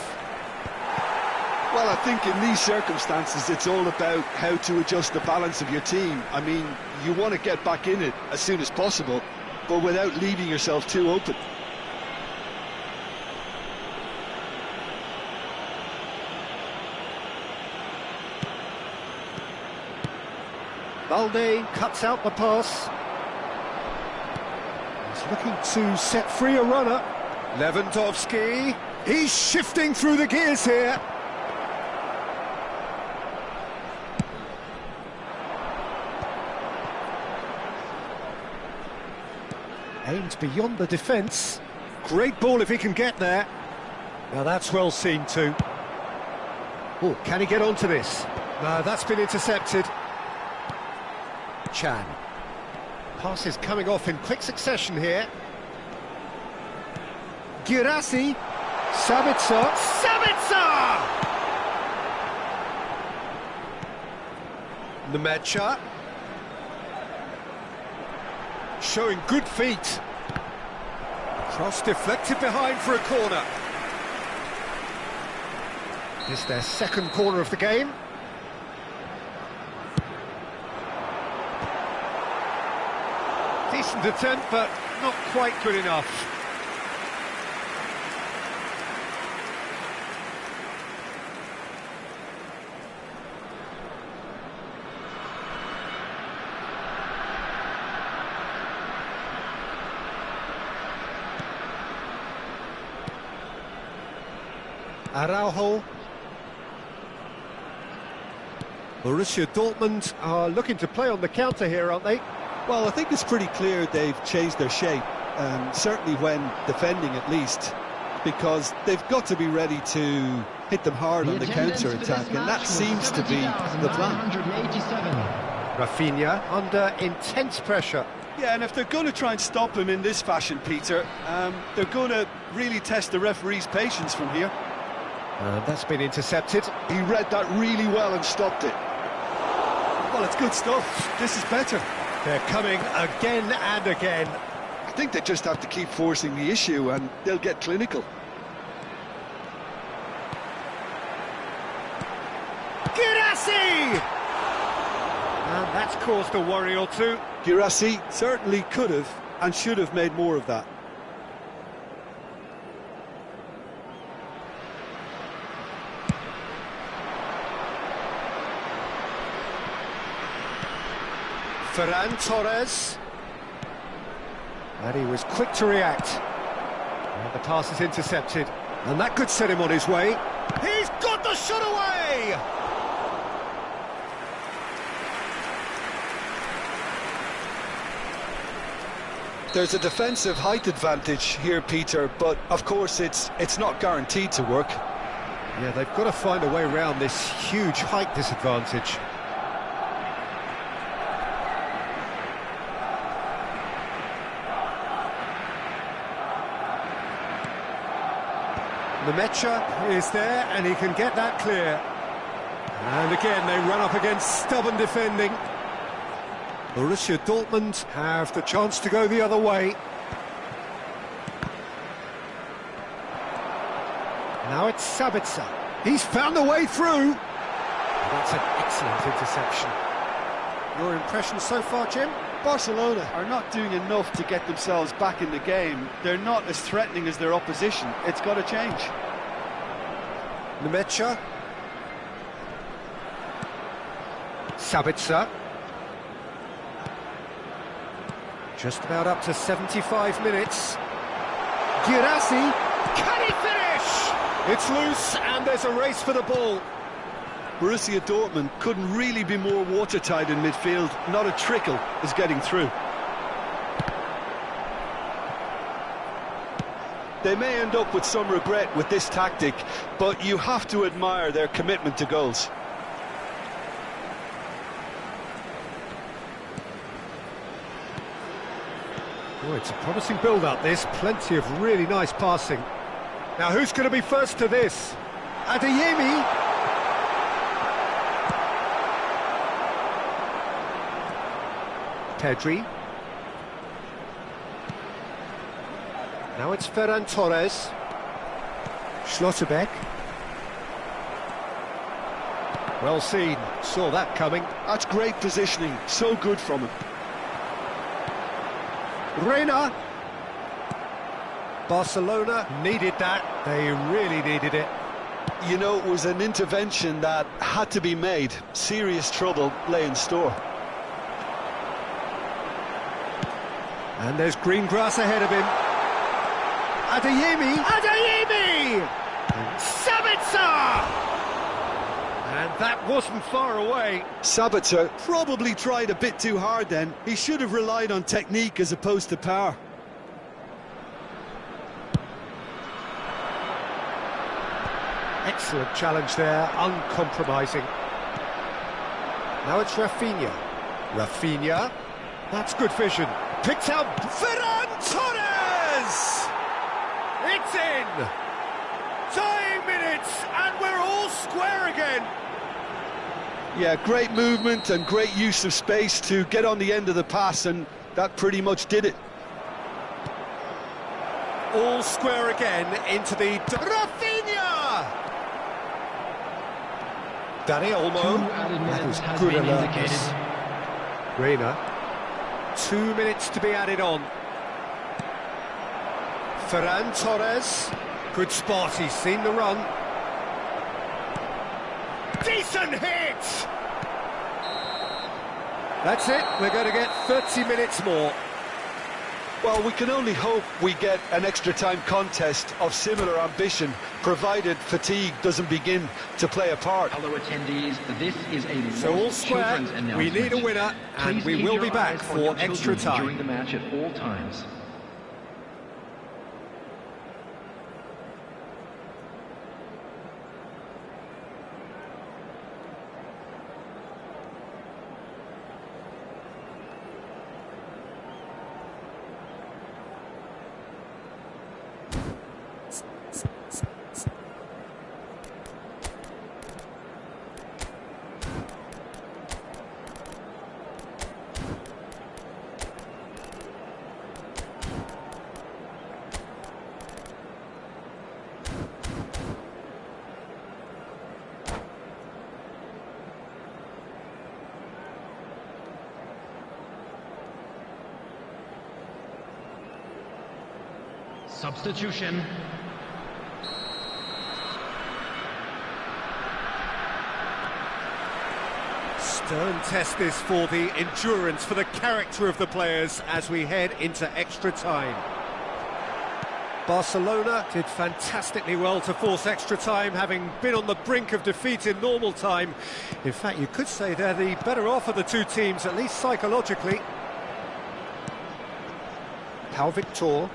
Well, I think in these circumstances it's all about how to adjust the balance of your team. I mean, you want to get back in it as soon as possible, but without leaving yourself too open. Balde cuts out the pass. He's looking to set free a runner. Lewandowski. He's shifting through the gears here. Aimed beyond the defence. Great ball if he can get there. Now that's well seen too. Oh, can he get onto this? No, that's been intercepted. Chan. Passes coming off in quick succession here. Girassi. Sabitzer. Sabitzer! Nmecha. Showing good feet. Cross deflected behind for a corner. It's their second corner of the game. Decent attempt, but not quite good enough. Araujo. Borussia Dortmund are looking to play on the counter here, aren't they? Well, I think it's pretty clear they've changed their shape, certainly when defending at least, because they've got to be ready to hit them hard on the counter-attack, and that seems to be the plan. Rafinha under intense pressure. Yeah, and if they're going to try and stop him in this fashion, Peter, they're going to really test the referee's patience from here. That's been intercepted. He read that really well and stopped it. Well, it's good stuff. This is better. They're coming again and again. I think they just have to keep forcing the issue and they'll get clinical. Girassi! And that's caused a worry or two. Girassi certainly could have and should have made more of that. Ferran Torres. And he was quick to react. And the pass is intercepted. And that could set him on his way. He's got the shot away! There's a defensive height advantage here, Peter, but of course it's not guaranteed to work. Yeah, they've got to find a way around this huge height disadvantage. Nusantara is there and he can get that clear. And again they run up against stubborn defending. Borussia Dortmund have the chance to go the other way. Now it's Sabitzer. He's found a way through. That's an excellent interception. Your impression so far, Jim? Barcelona are not doing enough to get themselves back in the game. They're not as threatening as their opposition. It's got to change. Nusantara. Sabitzer. Just about up to 75 minutes. Girassi. Can he finish? It's loose and there's a race for the ball. Borussia Dortmund couldn't really be more watertight in midfield. Not a trickle is getting through. They may end up with some regret with this tactic, but you have to admire their commitment to goals. Oh, it's a promising build-up, this. Plenty of really nice passing. Now, who's going to be first to this? Adeyemi. Pedri. Now it's Ferran Torres. Schlotterbeck. Well seen. Saw that coming. That's great positioning. So good from him. Reina. Barcelona needed that. They really needed it. You know, it was an intervention that had to be made. Serious trouble lay in store. And there's green grass ahead of him. Adeyemi! Adeyemi! Sabitzer! And that wasn't far away. Sabitzer probably tried a bit too hard then. He should have relied on technique as opposed to power. Excellent challenge there, uncompromising. Now it's Rafinha. Rafinha. That's good vision. Picked out Ferran Torres! It's in! Dying minutes, and we're all square again. Yeah, great movement and great use of space to get on the end of the pass, and that pretty much did it. All square again into the... Rafinha! Danny Olmo. That was good alertness. Reina. 2 minutes to be added on. Ferran Torres. Good spot, he's seen the run. Decent hit! That's it, we're going to get 30 minutes more. Well, we can only hope we get an extra-time contest of similar ambition, provided fatigue doesn't begin to play a part. Hello, attendees. This is a so all square, we need a winner, and we will be back for extra time. During the match at all times. Substitution. Stern test this for the endurance, for the character of the players as we head into extra time. Barcelona did fantastically well to force extra time, having been on the brink of defeat in normal time. In fact, you could say they're the better off of the two teams, at least psychologically. Pau Victor,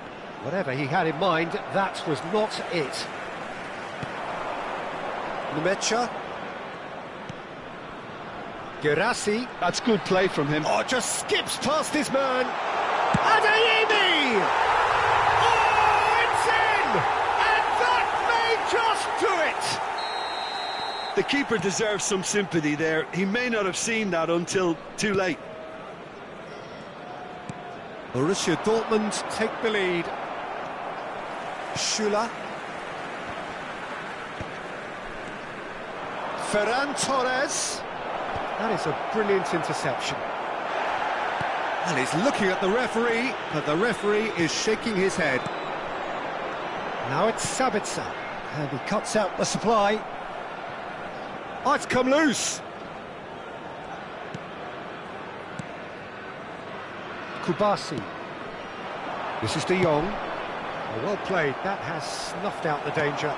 whatever he had in mind, that was not it. Numecha. Gerasi. That's good play from him. Oh, just skips past his man. Adeyemi! Oh, it's in! And that may just do it! The keeper deserves some sympathy there. He may not have seen that until too late. Borussia Dortmund take the lead. Schüller. Ferran Torres. That is a brilliant interception. And he's looking at the referee, but the referee is shaking his head. Now it's Sabitzer, and he cuts out the supply. Oh, it's come loose. Kubasi. This is De Jong. Oh, well played. That has snuffed out the danger.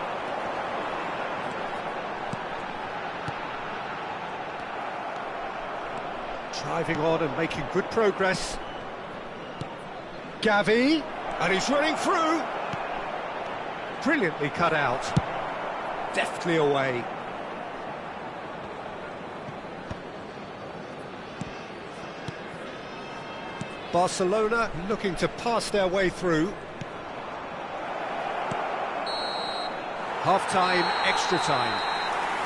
Driving on and making good progress. Gavi, and he's running through. Brilliantly cut out. Deftly away. Barcelona looking to pass their way through. Half-time, extra time.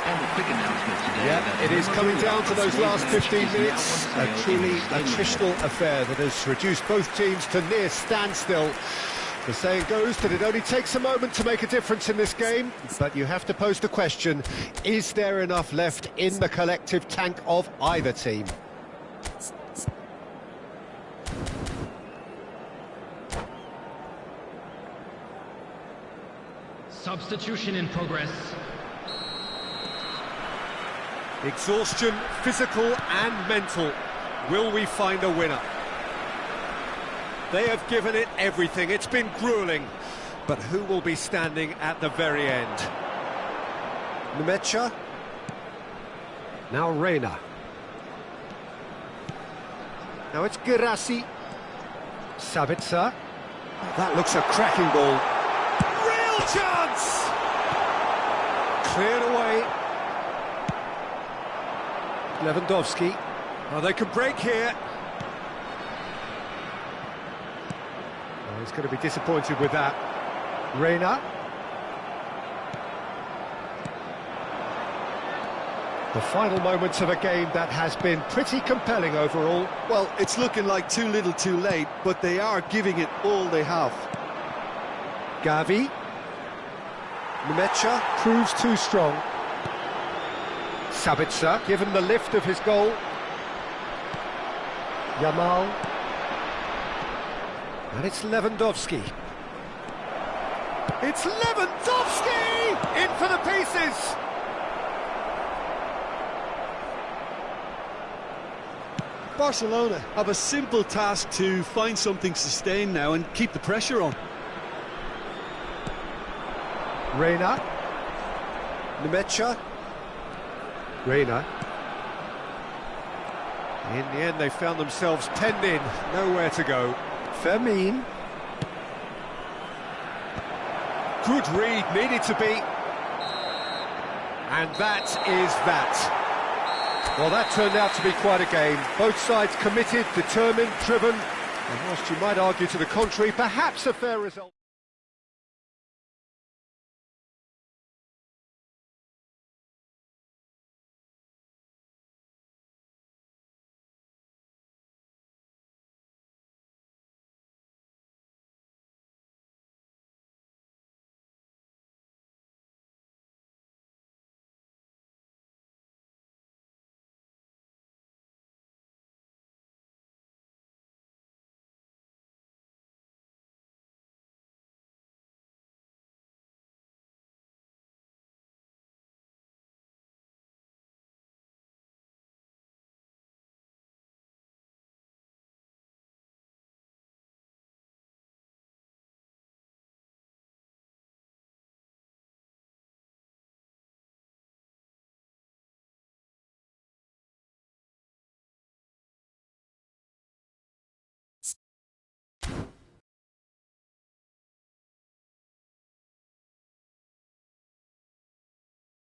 And a quick announcement today. Yeah, it is coming down to those last 15 minutes. A truly attritional affair that has reduced both teams to near standstill. The saying goes that it only takes a moment to make a difference in this game, but you have to pose the question, is there enough left in the collective tank of either team? Substitution in progress. Exhaustion, physical and mental. Will we find a winner? They have given it everything. It's been gruelling. But who will be standing at the very end? Numecha. Now Reina. Now it's Gerasi. Sabitzer. That looks a cracking ball. Real chance! Cleared away. Lewandowski. Oh, they can break here. Oh, he's going to be disappointed with that. Reina. The final moments of a game that has been pretty compelling overall. Well, it's looking like too little too late, but they are giving it all they have. Gavi. Numecha proves too strong. Sabitzer, given the lift of his goal. Yamal. And it's Lewandowski. It's Lewandowski! In for the pieces! Barcelona have a simple task to find something sustained now and keep the pressure on. Reina. Numecha. Reina. In the end, they found themselves penned in, nowhere to go. Fermin. Good read, needed to be. And that is that. Well, that turned out to be quite a game. Both sides committed, determined, driven, and whilst you might argue to the contrary, perhaps a fair result.